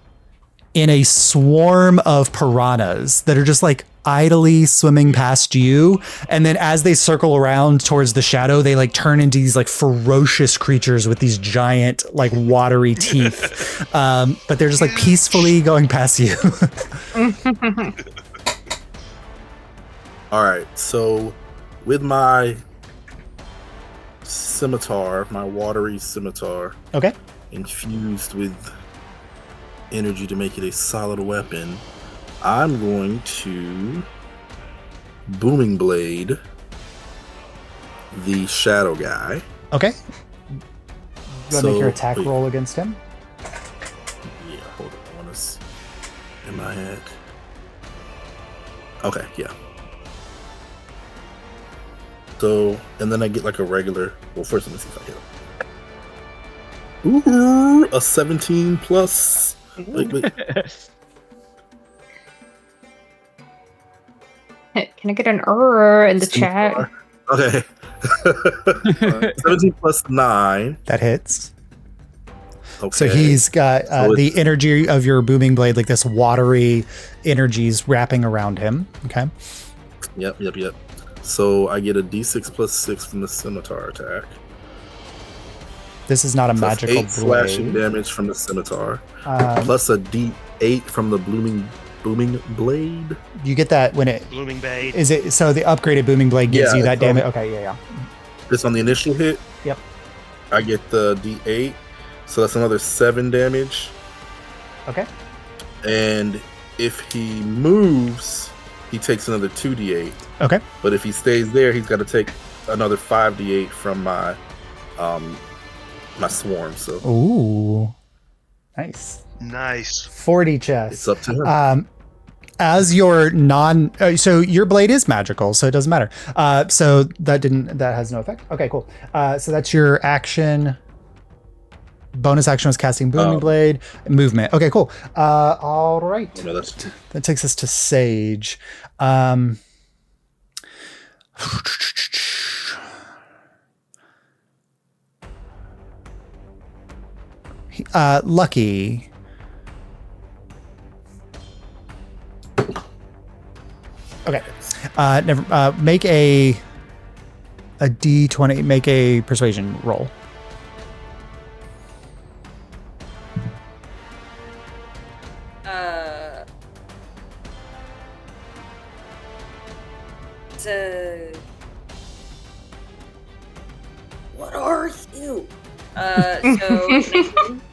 in a swarm of piranhas that are just like idly swimming past you, and then as they circle around towards the shadow, they like turn into these like ferocious creatures with these giant like watery teeth. But they're just like peacefully going past you. All right, so with my scimitar, my watery scimitar, Okay. infused with energy to make it a solid weapon, I'm going to booming blade the shadow guy. Okay. You want to make your So, attack wait. roll against him? Yeah, hold on. I want to in my head. Okay, yeah. So, and then I get like a regular. Well, first let me see if I hit him. Ooh, a 17 plus. Wait. Can I get an error in the chat? Okay. 17 plus 9. That hits. Okay. So he's got So the it's- energy of your booming blade, like this watery energies wrapping around him. Okay. Yep. So I get a d6 plus 6 from the scimitar attack. This is not a Plus magical 8 slashing blade. damage from the scimitar. Um, Plus a d8 from the booming blade. you get that when it Blooming Bade. is it. So the upgraded booming blade gives Yeah, you that it's damage. Okay. Yeah. This on the initial hit. Yep. I get the d8. So that's another 7 damage. Okay. And if he moves, he takes another 2d8. Okay. But if he stays there, he's got to take another 5d8 from my my swarm. So Ooh. Nice. Nice. 40 chest. it's up to him. As your so your blade is magical, so it doesn't matter. So that has no effect. Okay, cool. So that's your action. Bonus action was casting booming blade. Movement. Okay, cool. All right. Oh, no, that's That takes us to Sage. Lucky. Okay. Make a D20. Make a persuasion roll. What are you? So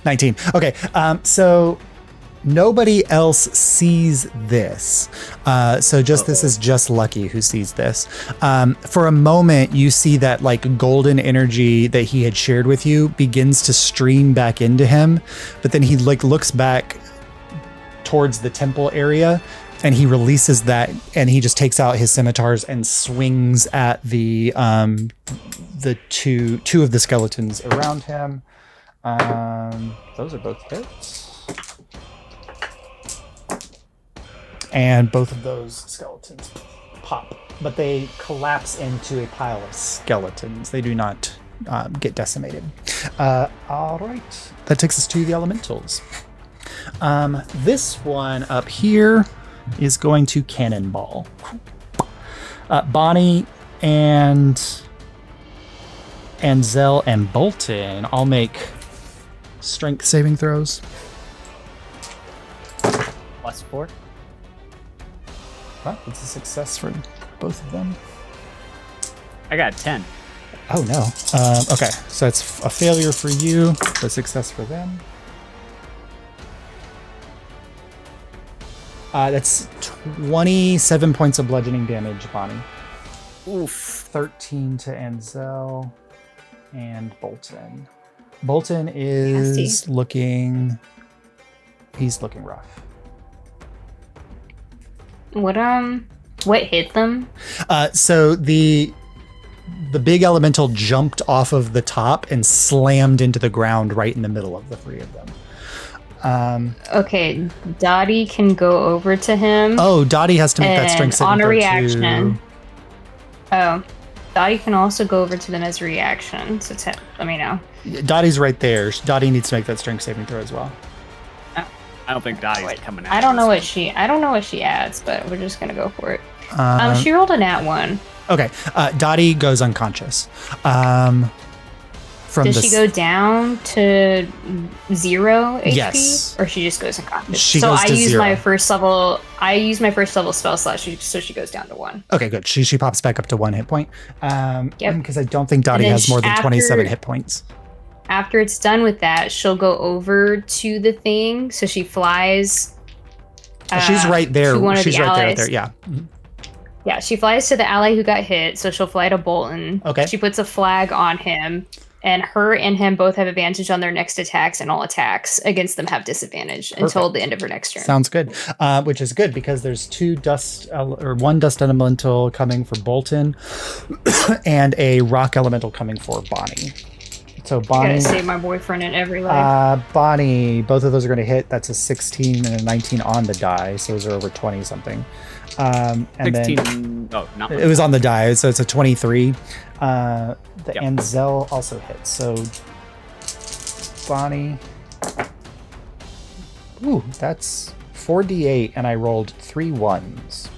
19. Okay. So nobody else sees this. So this is just Lucky who sees this. For a moment, you see that like golden energy that he had shared with you begins to stream back into him, but then he like looks back towards the temple area and he releases that and he just takes out his scimitars and swings at the two of the skeletons around him. Those are both hits. And both of those skeletons pop, but they collapse into a pile of skeletons. They do not get decimated. All right. That takes us to the elementals. This one up here is going to cannonball. Bonnie and Zell and Bolton, I'll make strength saving throws. +4. Well, it's a success for both of them. I got 10. Oh no. Okay, so that's a failure for you, but success for them. That's 27 points of bludgeoning damage, Bonnie. Oof. 13 to Anzel and Bolton. Bolton is Nasty. looking... He's looking rough. What hit them? So the big elemental jumped off of the top and slammed into the ground right in the middle of the three of them. Okay, Dottie can go over to him. Oh, Dottie has to make that strength saving on a throw reaction. too. Oh, Dottie can also go over to them as a reaction. So let me know. Dottie's right there. Dottie needs to make that strength saving throw as well. I don't think Dottie's coming out. I don't know what she adds, but we're just gonna go for it. She rolled a nat 1. Okay, Dottie goes unconscious. Does she go down to 0 HP? Yes. Or she just goes unconscious? She goes to 0. I use my first level spell slot, so she goes down to 1. Okay, good. She pops back up to 1 hit point. Yep. Because I don't think Dottie has more than 27 hit points. After it's done with that, she'll go over to the thing. So she flies. She's right there. To one of She's the right allies. there. Yeah. Mhm. Yeah, she flies to the ally who got hit. So she'll fly to Bolton. Okay. She puts a flag on him. And her and him both have advantage on their next attacks, and all attacks against them have disadvantage until the end of her next turn. Sounds good. Which is good because there's one dust elemental coming for Bolton and a rock elemental coming for Bonnie. So I Bonnie, gotta save my boyfriend in every life. Bonnie, both of those are going to hit. That's a 16 and a 19 on the die. So those are over 20 something. And 16. then not it was on the die, so it's a 23. The Yep. Anzel also hits. So Bonnie. Ooh, that's 4d8, and I rolled 3 1s.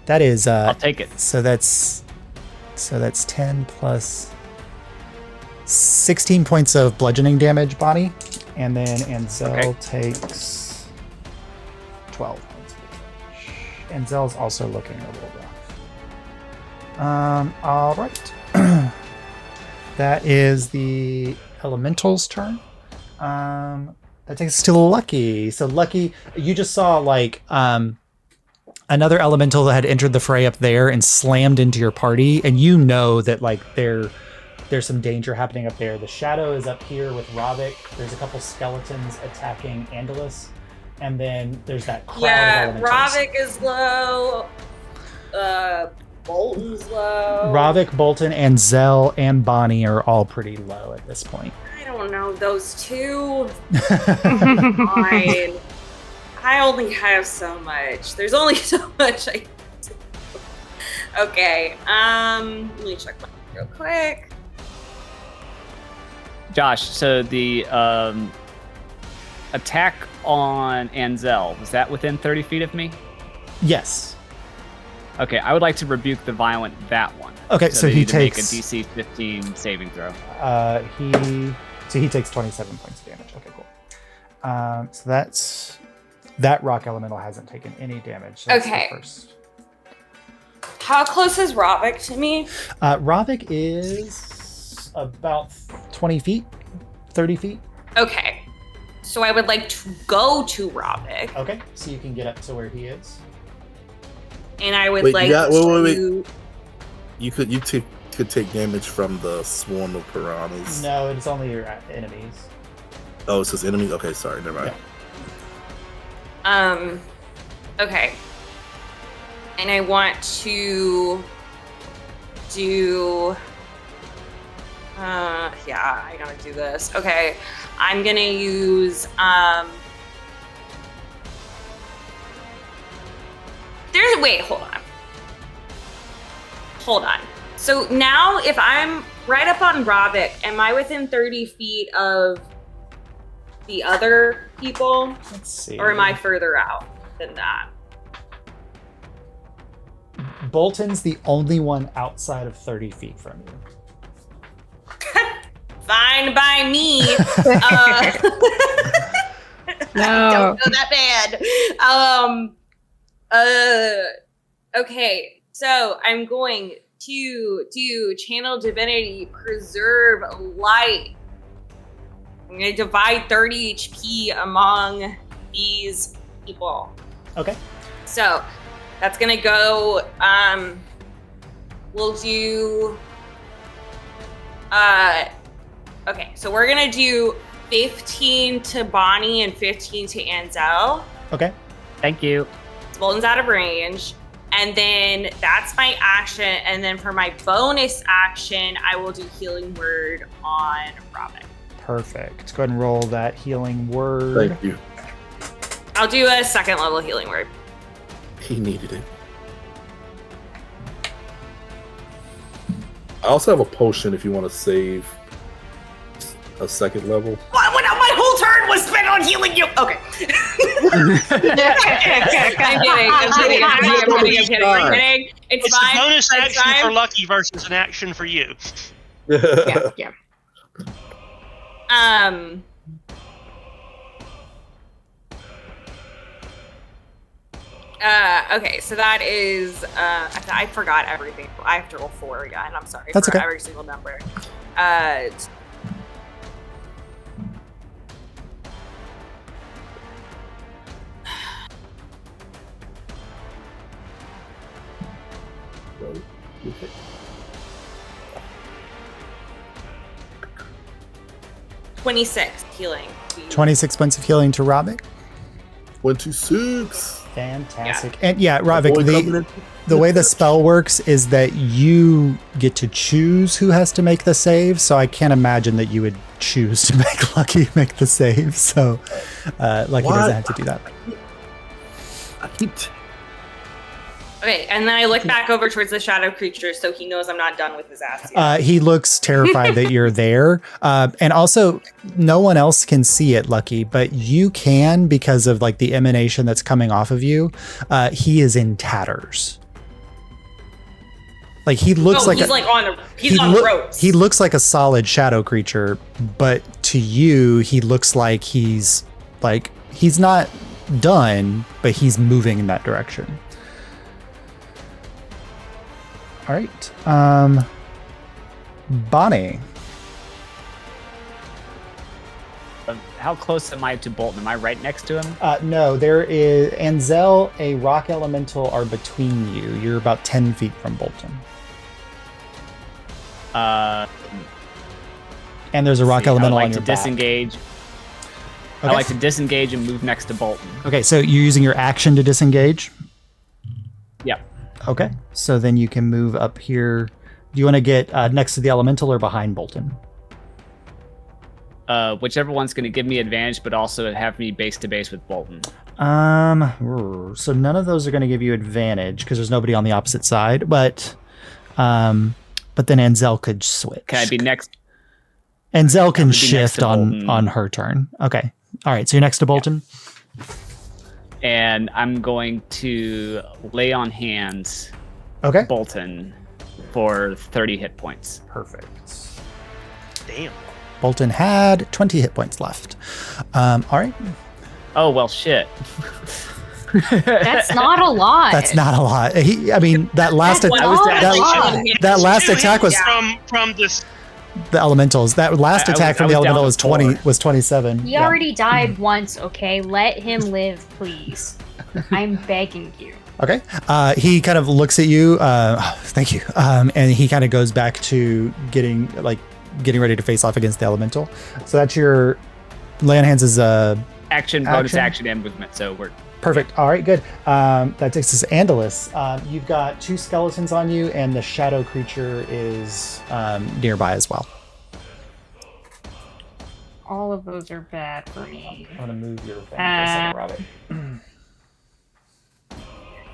That is. I'll take it. So that's 10 plus 16 points of bludgeoning damage, Bonnie, and then Anzel takes 12 points of damage. Anzel's also looking a little rough. All right. That is the elemental's turn. That takes us to Lucky. So Lucky, you just saw like another elemental that had entered the fray up there and slammed into your party, and you know that like there's some danger happening up there. The shadow is up here with Ravik. There's a couple skeletons attacking Andalus, and then there's that crowd of elementals. Ravik is low. Bolton's low. Ravik, Bolton, and Zell and Bonnie are all pretty low at this point. I don't know those two. Fine. I only have so much. There's only so much I can do. Okay. Let me check my real quick. Josh, so the attack on Anzel, was that within 30 feet of me? Yes. Okay, I would like to rebuke the violent that one. Okay, so they he need to make a takes DC 15 saving throw. he takes 27 points of damage. Okay, cool. So that rock elemental hasn't taken any damage. So that's Okay. the first. How close is Ravik to me? Ravik is about 20 feet, 30 feet. Okay. So I would like to go to Ravik. Okay, so you can get up to where he is. And I would Wait, like wait. You could take damage from the swarm of piranhas. No, it's only your enemies. Oh, it's just enemies? Okay, sorry, never mind. Yeah. Okay. And I want to do I gotta do this. Okay. I'm gonna use hold on. So now if I'm right up on Ravik, am I within 30 feet of the other people? Let's see. Or am I further out than that? Bolton's the only one outside of 30 feet from you. Fine by me. No. Don't go that bad. Okay, so I'm going to do Channel Divinity, Preserve Light. I'm going to divide 30 HP among these people. Okay. So that's going to go, we'll do, okay, so we're going to do 15 to Bonnie and 15 to Anzel. Okay. Thank you. So Bolton's out of range. And then that's my action. And then for my bonus action, I will do Healing Word on Robin. Perfect. Go ahead and roll that healing word. Thank you. I'll do a 2nd level Healing Word. He needed it. I also have a potion if you want to save a 2nd level. What? My whole turn was spent on healing you. Okay. I'm kidding. It's fine. a bonus It's action fine. for Lucky versus an action for you. Yeah. Okay, so that is I forgot everything. I have to roll 4 again. I'm sorry That's for okay. every single number. Okay. 26 healing. 26 points of healing to Ravik. 26. Fantastic. And yeah, Ravik, Boy coming in. the way the spell works is that you get to choose who has to make the save, so I can't imagine that you would choose to make Lucky make the save, so Lucky What? doesn't have to do that. I keep Okay, and then I look back over towards the shadow creature so he knows I'm not done with his ass yet. He looks terrified that you're there. And also, no one else can see it, Lucky, but you can because of like the emanation that's coming off of you. He is in tatters. Like he looks he's on ropes. He looks like a solid shadow creature, but to you, he looks like he's not done, but he's moving in that direction. All right. Bonnie. How close am I to Bolton? Am I right next to him? No, there is Anzel, a rock elemental are between you. You're about 10 feet from Bolton. And there's a rock elemental on your back. Disengage. Okay. I like to disengage and move next to Bolton. Okay, so you're using your action to disengage? Yeah. Okay, so then you can move up here. Do you want to get next to the elemental or behind Bolton? Whichever one's going to give me advantage, but also have me base to base with Bolton. So none of those are going to give you advantage because there's nobody on the opposite side. But then Anzel could switch. Can I be next? Anzel can next shift to Bolton. on her turn. Okay. All right. So you're next to Bolton. Yeah. And I'm going to lay on hands Okay. Bolton for 30 hit points. Perfect. Damn. Bolton had 20 hit points left. All right. Oh, well, shit. That's not a lot. That's not a lot. That last That's not a lot. that last attack was from this. the elementals. That last attack from the was down elemental to was 20 4. was 27. He Yeah. already died once, okay? Let him live, please. I'm begging you. Okay. He kind of looks at you. Thank you. And he kind of goes back to getting ready to face off against the elemental. So that's your lay on hands is Action, bonus action, and movement. So we're perfect. All right, good. That takes us to Andalus. You've got 2 skeletons on you, and the shadow creature is nearby as well. All of those are bad for me. I'm gonna move your thing for a second, Robin.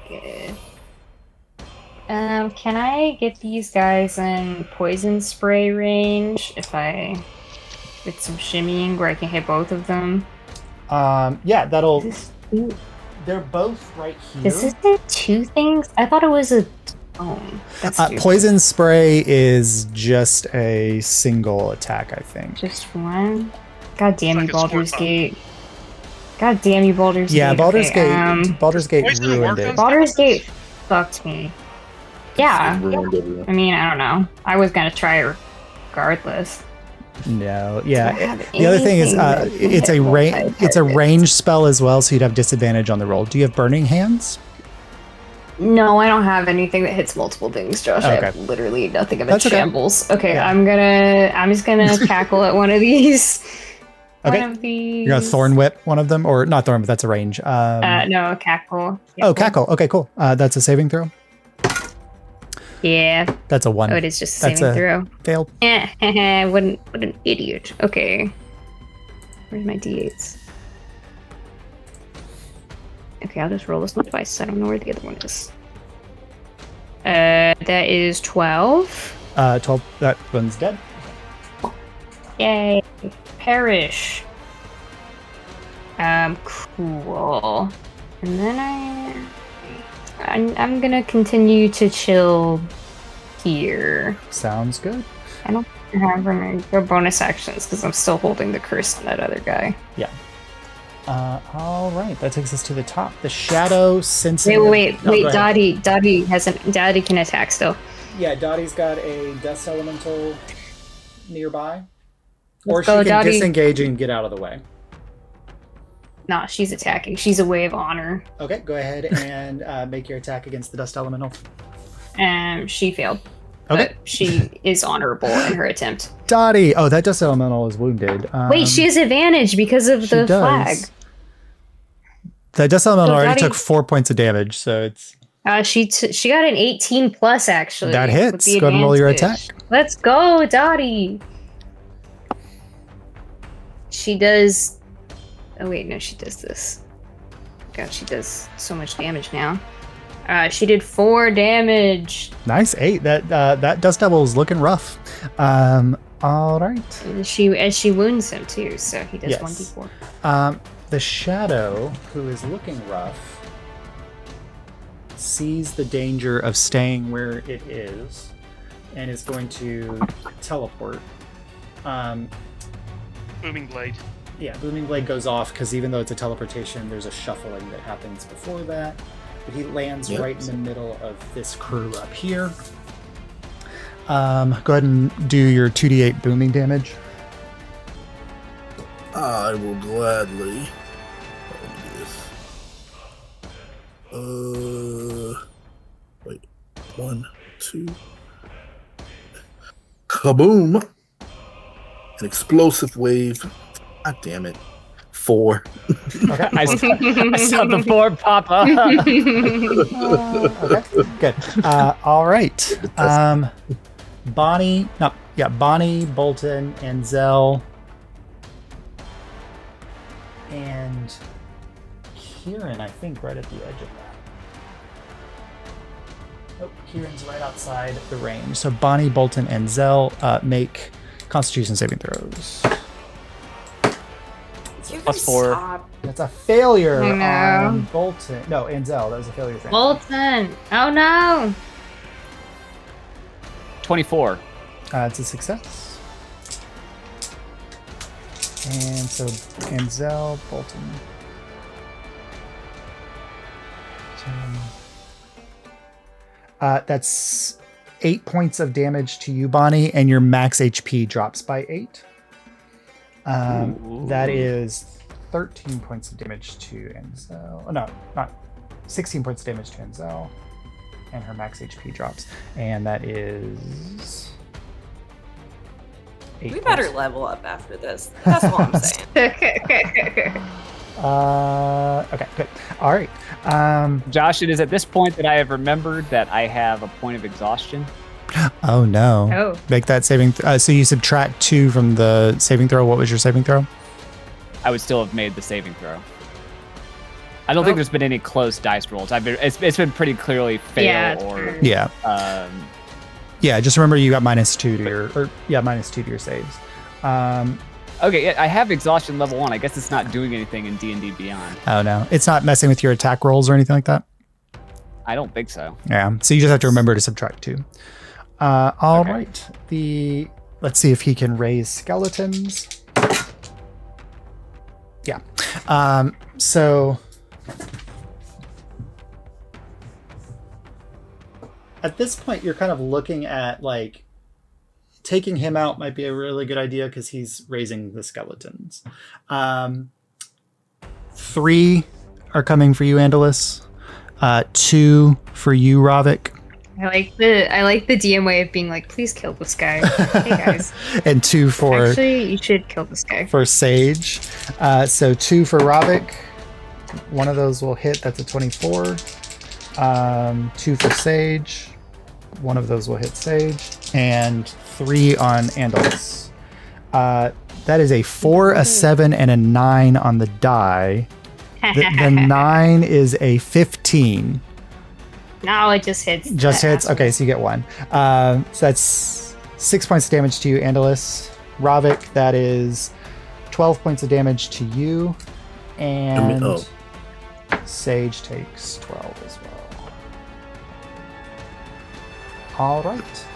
Good. Can I get these guys in poison spray range if I get some shimmying where I can hit both of them? Yeah, that'll. They're both right here. Is this the 2 things? I thought it was a stone. That's stupid. Poison spray is just a single attack, I think. Just 1? God damn you, It's like a Baldur's sport Gate. God damn you, Baldur's Yeah, Gate. Baldur's Okay, Gate. Baldur's Gate Poison ruined work it. on Baldur's Gate fucked me. Yeah. ruined everyone. I mean, I don't know. I was gonna try regardless. No, Do I yeah. have The other thing is, anything that it's a hit it's a multi-targets? range spell as well, so you'd have disadvantage on the roll. Do you have Burning Hands? No, I don't have anything that hits multiple things, Josh. I have Okay. literally nothing of That's a okay. shambles. Okay, Yeah. I'm just gonna tackle at one of these. Okay. one of these. You're gonna thorn whip one of them, or not thorn, but that's a range. No, cackle. Oh, cackle. Okay, cool. That's a saving throw. Yeah. That's a 1. Oh, it is just a That's saving a throw. failed. what an idiot. Okay. Where's my d8s? Okay, I'll just roll this one twice. I don't know where the other one is. That is 12. 12. That one's dead. Yay. Perish. Cool. And then I'm gonna continue to chill here. Sounds good. I don't have any bonus actions because I'm still holding the curse on that other guy. Yeah. All right. That takes us to the top. The shadow sensing. Wait. Oh, go ahead. Dottie can attack still. Yeah, Dottie's got a dust elemental nearby. Let's Or go, she can Dottie. disengage and get out of the way. Nah, she's attacking. She's a way of honor. Okay, go ahead and make your attack against the dust elemental. She failed. Okay. But she is honorable in her attempt. Dottie! Oh, that dust elemental is wounded. Wait, she has advantage because of she the does. flag. The dust elemental So already Dottie- took 4 points of damage, so it's... She got an 18 plus actually. That with hits. the Go ahead and roll your advantage. attack. Let's go, Dottie. She does. Oh wait, no, she does this. God, she does so much damage now. She did 4 damage. Nice, 8. That dust devil is looking rough. All right. And she wounds him too, so he does Yes. 1d4. The shadow, who is looking rough, sees the danger of staying where it is and is going to teleport. Booming blade. Yeah, Booming Blade goes off because even though it's a teleportation, there's a shuffling that happens before that. But he lands right in the middle of this crew up here. Go ahead and do your 2d8 booming damage. I will gladly. Wait, 1, 2. Kaboom! An explosive wave. God damn it. 4. Okay. I saw the 4 pop up. Okay, good. All right. Bonnie, Bolton, and Zell, and Kihran, I think, right at the edge of that. Oh, Kieran's right outside the range. So Bonnie, Bolton, and Zell make Constitution saving throws. You Plus guys 4. stop. That's a failure Oh, no. on Bolton. No, and Zell. That was a failure. For Bolton! Oh no! 24. It's a success. And so Anzel, Bolton. 10. That's 8 points of damage to you, Bonnie, and your max HP drops by 8. That is 13 points of damage to Anzel. Oh, no, not 16 points of damage to Anzel. And her max HP drops. And that is... 8 We better points. level up after this. That's all I'm saying. Okay, good. All right. Josh, it is at this point that I have remembered that I have a point of exhaustion. Oh, no. Oh. Make that saving... so you subtract 2 from the saving throw. What was your saving throw? I would still have made the saving throw. I don't think there's been any close dice rolls. It's been pretty clearly fail Yeah, or true. Yeah. Yeah, just remember you got -2 to your... -2 to your saves. Okay, yeah, I have exhaustion level 1. I guess it's not doing anything in D&D Beyond. Oh, no. It's not messing with your attack rolls or anything like that? I don't think so. Yeah. So you just have to remember to subtract 2. All Okay. right. Let's see if he can raise skeletons. Yeah. So at this point, you're kind of looking at like taking him out might be a really good idea because he's raising the skeletons. 3 are coming for you, Andalus. 2 for you, Ravik. I like the DM way of being like, please kill this guy. Hey guys. And 2 for Actually, you should kill this guy. for Sage. So 2 for Ravik. One of those will hit. That's a 24. 2 for Sage. One of those will hit Sage. And 3 on Andalus. That is a 4, a 7, and a 9 on the die. The 9 is a 15. No, it just hits. Just hits? Okay, so you get 1. So that's 6 points of damage to you, Andalus. Ravik, that is 12 points of damage to you. And Sage takes 12 as well. All right.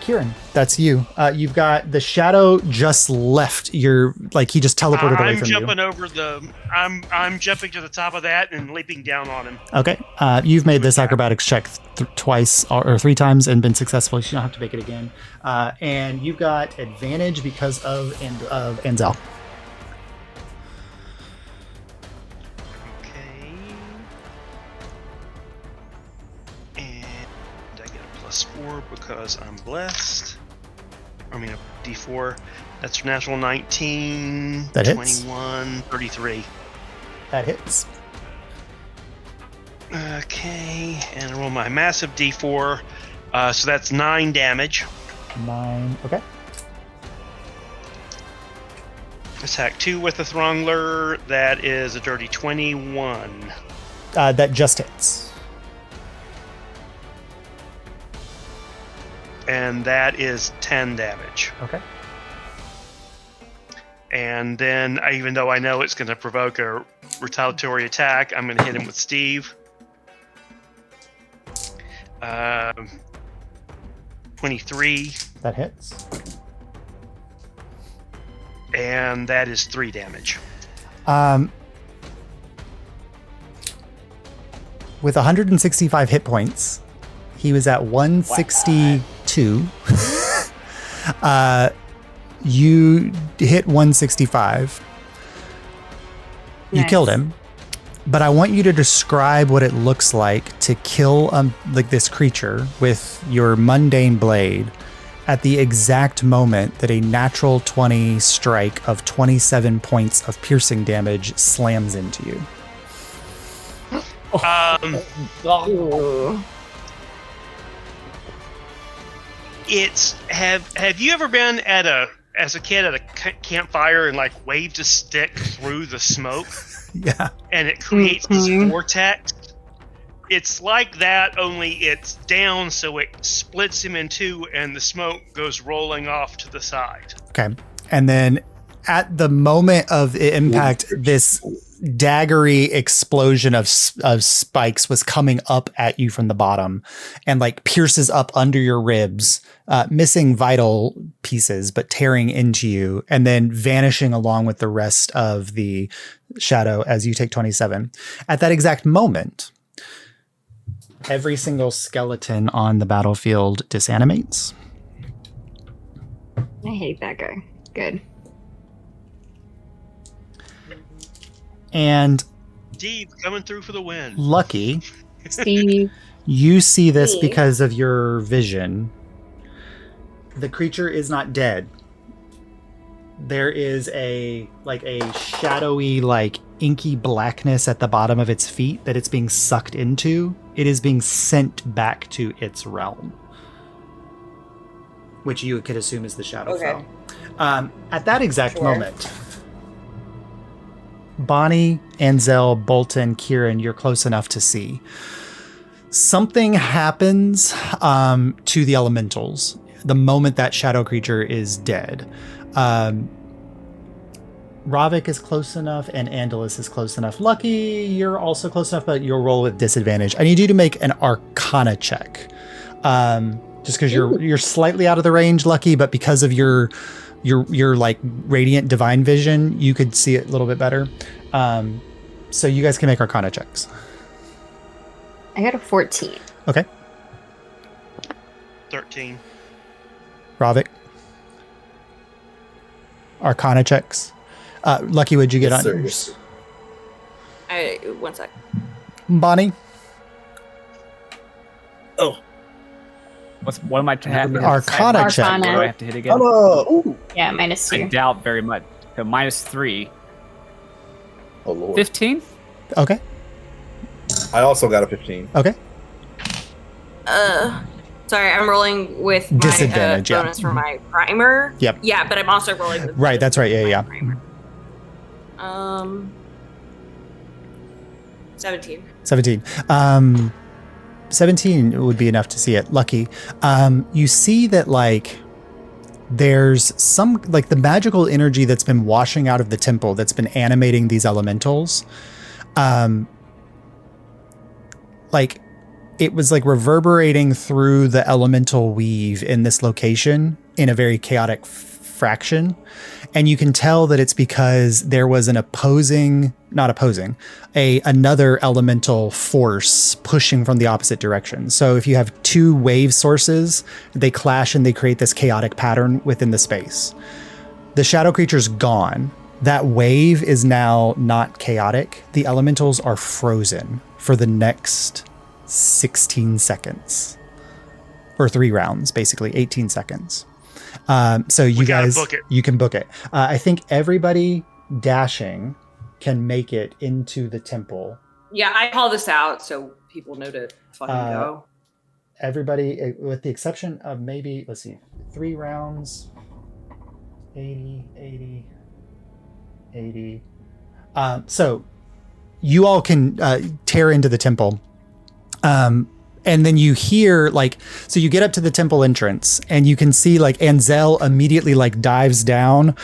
Kihran, that's you. You've got the shadow just left. You're like he just teleported away from you. I'm jumping to the top of that and leaping down on him. Okay. You've made this acrobatics check twice or 3 times and been successful. So you don't have to make it again. And you've got advantage because of Anzel. Okay. And I get a +4 because I'm blessed. I mean, a D4. That's natural 19, That hits. 21, 33. That hits. Okay, and I roll my massive D4. So that's 9 damage. 9. Okay. Attack 2 with the Throngler. That is a dirty 21. That just hits. And that is 10 damage. Okay. And then, even though I know it's going to provoke a retaliatory attack, I'm going to hit him with Steve. 23. That hits. And that is 3 damage. With 165 hit points, he was at 162. You hit 165. You Nice. killed him. But I want you to describe what it looks like to kill like this creature with your mundane blade at the exact moment that a natural 20 strike of 27 points of piercing damage slams into you. Ooh. It's have you ever been as a kid at a campfire and like waved a stick through the smoke Yeah. and it creates this Mhm. vortex? It's like that, only it's down, so it splits him in two, and the smoke goes rolling off to the side. Okay. And then at the moment of the impact, this daggery explosion of spikes was coming up at you from the bottom and like pierces up under your ribs, missing vital pieces, but tearing into you and then vanishing along with the rest of the shadow as you take 27. At that exact moment, every single skeleton on the battlefield disanimates. I hate that guy. Good. And Steve coming through for the win. Lucky, Steve. you see this Me? because of your vision. The creature is not dead. There is a shadowy, inky blackness at the bottom of its feet that it's being sucked into. It is being sent back to its realm, which you could assume is the Shadowfell. Okay. At that exact Sure. moment, Bonnie, Anzel, Bolton, Kihran, you're close enough to see. Something happens to the elementals the moment that shadow creature is dead. Ravik is close enough and Andalus is close enough. Lucky, you're also close enough, but you'll roll with disadvantage. I need you to make an Arcana check. Just because you're slightly out of the range, Lucky, but because of your radiant divine vision, you could see it a little bit better. So you guys can make Arcana checks. I got a 14. Okay. 13. Ravik. Arcana checks. Lucky, what'd you get on Yes, sir. yours? One sec. Bonnie? Oh, What am I having? Arcana check. Arcana. What do I have to hit again? Ooh. Yeah, I -2. doubt very much. So -3. Oh lord. 15? Okay. I also got a 15. Okay. Sorry, I'm rolling with my Disadvantage, yeah. bonus for my primer. Yep. Yeah, but I'm also rolling with Right, that's right. Yeah, my yeah. primer. 17. 17. 17 would be enough to see it. Lucky. You see that like there's some like the magical energy that's been washing out of the temple that's been animating these elementals. Like it was like reverberating through the elemental weave in this location in a very chaotic fraction. And you can tell that it's because there was an another elemental force pushing from the opposite direction. So if you have two wave sources, they clash and they create this chaotic pattern within the space. The shadow creature's gone. That wave is now not chaotic. The elementals are frozen for the next 16 seconds. Or 3 rounds, basically, 18 seconds. So you guys, you can book it. I think everybody dashing can make it into the temple. Yeah, I call this out so people know to fucking go. Everybody, with the exception of maybe, let's see, 3 rounds, 80. So you all can tear into the temple. And then you hear so you get up to the temple entrance and you can see Anzel immediately dives down,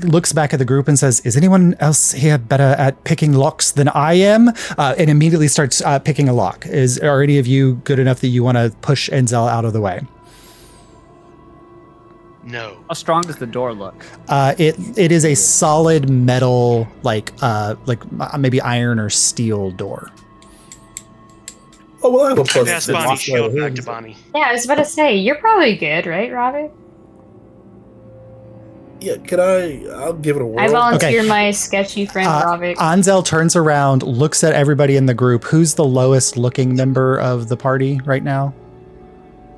looks back at the group and says, "Is anyone else here better at picking locks than I am?" And immediately starts picking a lock. Are any of you good enough that you want to push Anzel out of the way? No. How strong does the door look? It is a solid metal, maybe iron or steel door. Oh, well, I have a plus. Pass Bonnie, shield back to Bonnie. Yeah, I was about to say, you're probably good, right, Robbie? Yeah, I'll give it a whirl. I volunteer my sketchy friend, Robbie. Anzel turns around, looks at everybody in the group. Who's the lowest looking member of the party right now?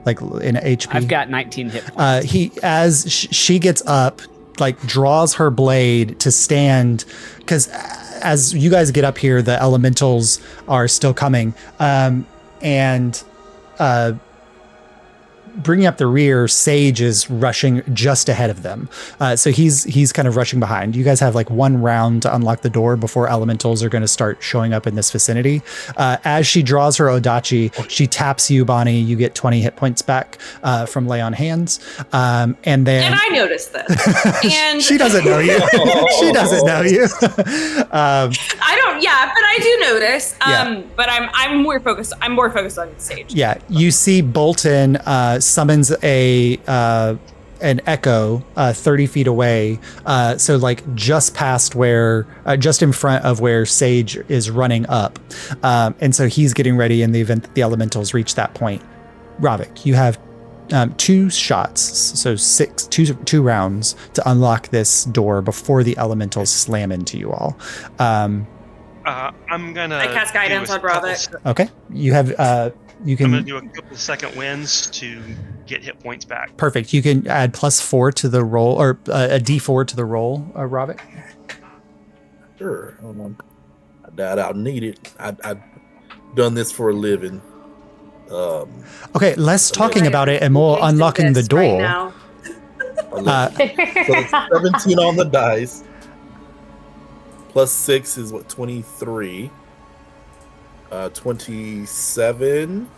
In HP? I've got 19 hit points. As she gets up, draws her blade to stand, because as you guys get up here, the elementals are still coming. And bringing up the rear, Sage is rushing just ahead of them. So he's kind of rushing behind. You guys have 1 round to unlock the door before elementals are going to start showing up in this vicinity. As she draws her Odachi, she taps you, Bonnie. You get 20 hit points back from Lay on Hands. And I noticed this. And she doesn't know you. She doesn't know you. I don't. Yeah, but I do notice. Yeah. But I'm more focused. I'm more focused on Sage. Yeah, you see Bolton summons an echo 30 feet away, so just past just in front of where Sage is running up, and so he's getting ready in the event that the elementals reach that point. Ravik, you have 2 shots, so 2 rounds to unlock this door before the elementals slam into you all. I'm gonna. I cast guidance on Ravik. Okay, you have. You can. I'm gonna do a couple second wins to get hit points back. Perfect. You can add +4 to the roll, or a D4 to the roll, Ravik. Sure. Hold on. I doubt I'll need it. I've done this for a living. Okay, less talking about it and more unlocking the door. Right now. So it's 17 on the dice. +6 is 23. 27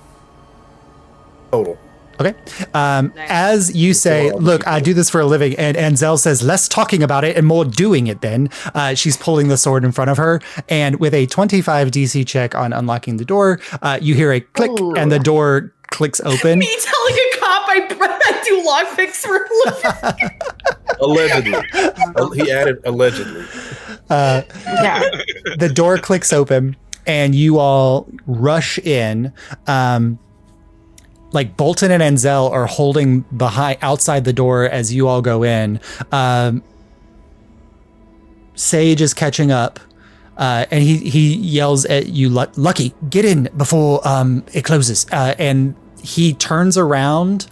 total. Okay. As you say, look, I do this for a living, and Anzel says, less talking about it and more doing it then. She's pulling the sword in front of her, and with a 25 DC check on unlocking the door, you hear a click, and the door clicks open. Me telling a cop I do lockpicks for a living. Allegedly. He added allegedly. Yeah. The door clicks open, and you all rush in. Bolton and Anzel are holding outside the door as you all go in. Sage is catching up, and he yells at you, "Lucky, get in before it closes!" And He turns around,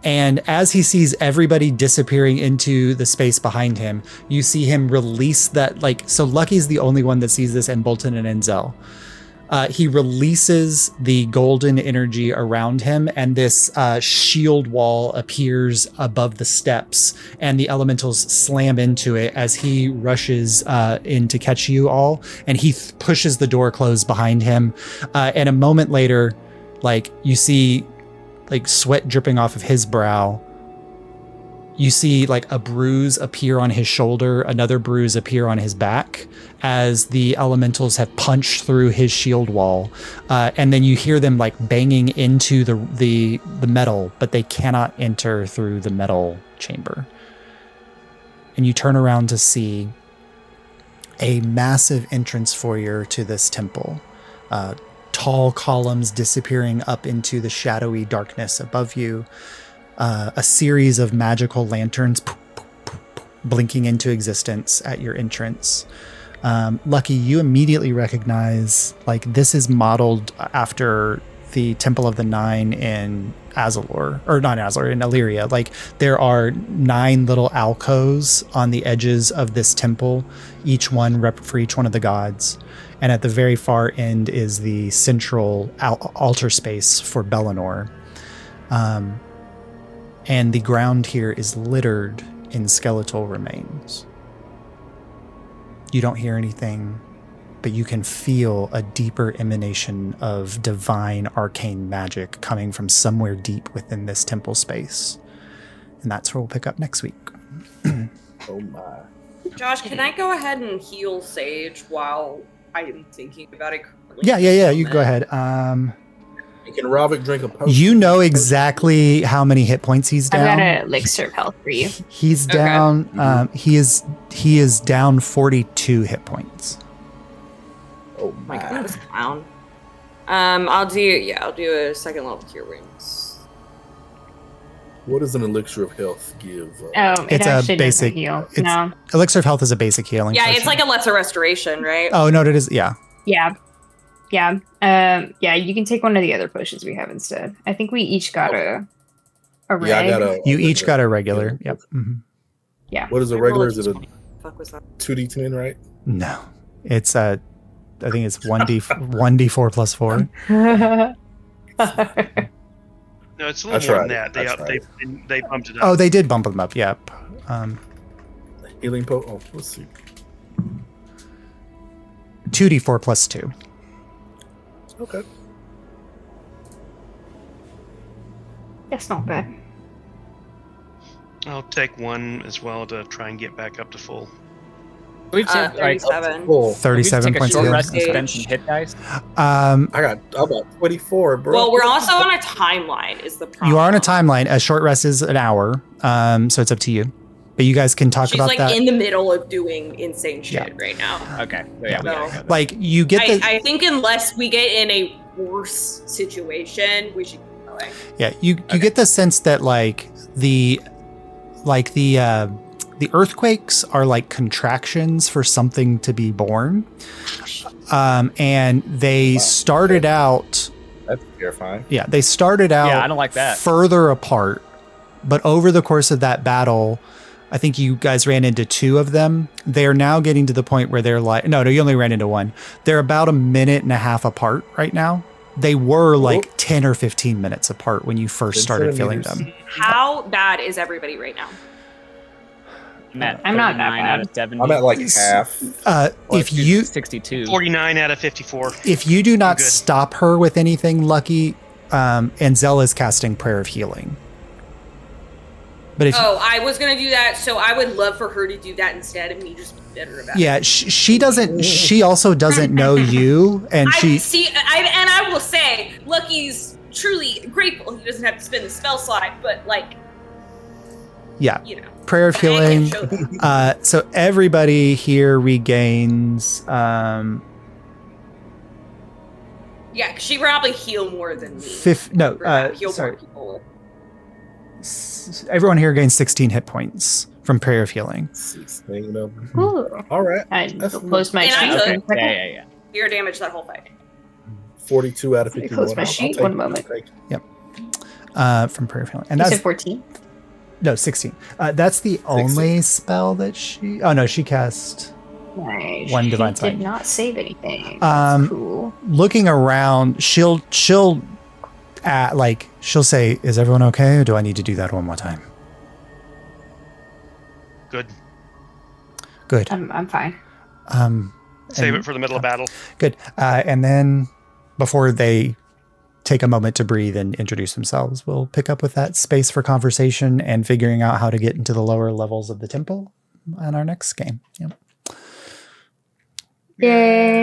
and as he sees everybody disappearing into the space behind him, you see him release that, so Lucky's the only one that sees this, and Bolton and Enzel. He releases the golden energy around him, and this shield wall appears above the steps, and the elementals slam into it as he rushes in to catch you all, and he pushes the door closed behind him. And a moment later, you see sweat dripping off of his brow. You see a bruise appear on his shoulder, another bruise appear on his back as the elementals have punched through his shield wall. And then you hear them banging into the metal, but they cannot enter through the metal chamber. And you turn around to see a massive entrance foyer to this temple. Tall columns disappearing up into the shadowy darkness above you. A series of magical lanterns blinking into existence at your entrance. Lucky, you immediately recognize this is modeled after the Temple of the Nine in Azalor, or not Azalor, in Illyria. There are 9 little alcoves on the edges of this temple, each one for each one of the gods. And at the very far end is the central altar space for Bellinor. And the ground here is littered in skeletal remains. You don't hear anything, but you can feel a deeper emanation of divine arcane magic coming from somewhere deep within this temple space. And that's where we'll pick up next week. Oh my. Josh, can I go ahead and heal Sage while I am thinking about it currently? Yeah, you go ahead. Can Ravik drink a potion? You know exactly how many hit points he's down. I've got an elixir of health for you. He's down. He is down 42 hit points. Oh My my. goodness, clown. I'll do a second level cure wounds. What does an elixir of health give? Oh, It's it a actually basic- doesn't heal. it's- No. Elixir of health is a basic healing. Yeah, it's potion. like a lesser restoration, right? Oh no, it is. Yeah. Yeah. You can take one of the other potions we have instead. I think we each got a reg. Yeah, I got a. You each got a regular. Yep. Mhm. Yeah. What is a I regular? rolled Is it a Fuck was that? 2d10, right? No, it's I think it's 1d4 plus 4. No, it's a I little more tried than it. that. I tried They bumped it up. Oh, they did bump them up. Yep. Healing potion. Oh, let's see. 2d4 plus 2. Okay. That's not bad. I'll take one as well to try and get back up to full. We just 37. Cool. 37 take a points short of rest and healing. spend some hit dice. I'm about 24, bro. Well, we're also on a timeline, is the problem. You are on a timeline. A short rest is an hour, so it's up to you. But you guys can talk She's about that. in the middle of doing insane shit right now. Okay. So yeah, we No. gotta go. You get the I think unless we get in a worse situation, we should keep going. you get the sense that the earthquakes are contractions for something to be born, and they started out. That's terrifying. Yeah, they started out. Yeah, I don't like that. Further apart, but over the course of that battle, I think you guys ran into 2 of them. They are now getting to the point where they're no, you only ran into 1. They're about a minute and a half apart right now. They were 10 or 15 minutes apart when you first started feeling them. How bad is everybody right now? I'm not that 39 out of bad. 70. I'm at half. If you 62. 49 out of 54. if you do not Good. stop her with anything, Lucky, Enzel is casting Prayer of Healing. But if I was gonna do that, so I would love for her to do that instead of me just bitter about it. yeah, she doesn't. She also doesn't know you, and I will say, Lucky's truly grateful he doesn't have to spend the spell slot, but yeah, you know, Prayer of I can't Healing. show that. So everybody here regains. Yeah, 'cause she probably heal more than me. No, Heal sorry. more people. Everyone here gains 16 hit points from Prayer of Healing. Ooh. All right. I That's closed my And I sheet. took- for a second. Yeah. Fear damage that whole fight. 42 out of Let me 51. close my I'll sheet. take One it. moment. I'll take it. from prayer of healing. And You that's said 14? no 16. That's the only spell that she. Oh no, she cast Nice. one divine She sight. did not save anything. That's cool. Looking around, she'll she'll say, "Is everyone okay? Or do I need to do that one more time?" Good. Good. I'm fine. Save it for the middle of battle. Good. And then before they take a moment to breathe and introduce themselves, we'll pick up with that space for conversation and figuring out how to get into the lower levels of the temple in our next game. Yep. Yay.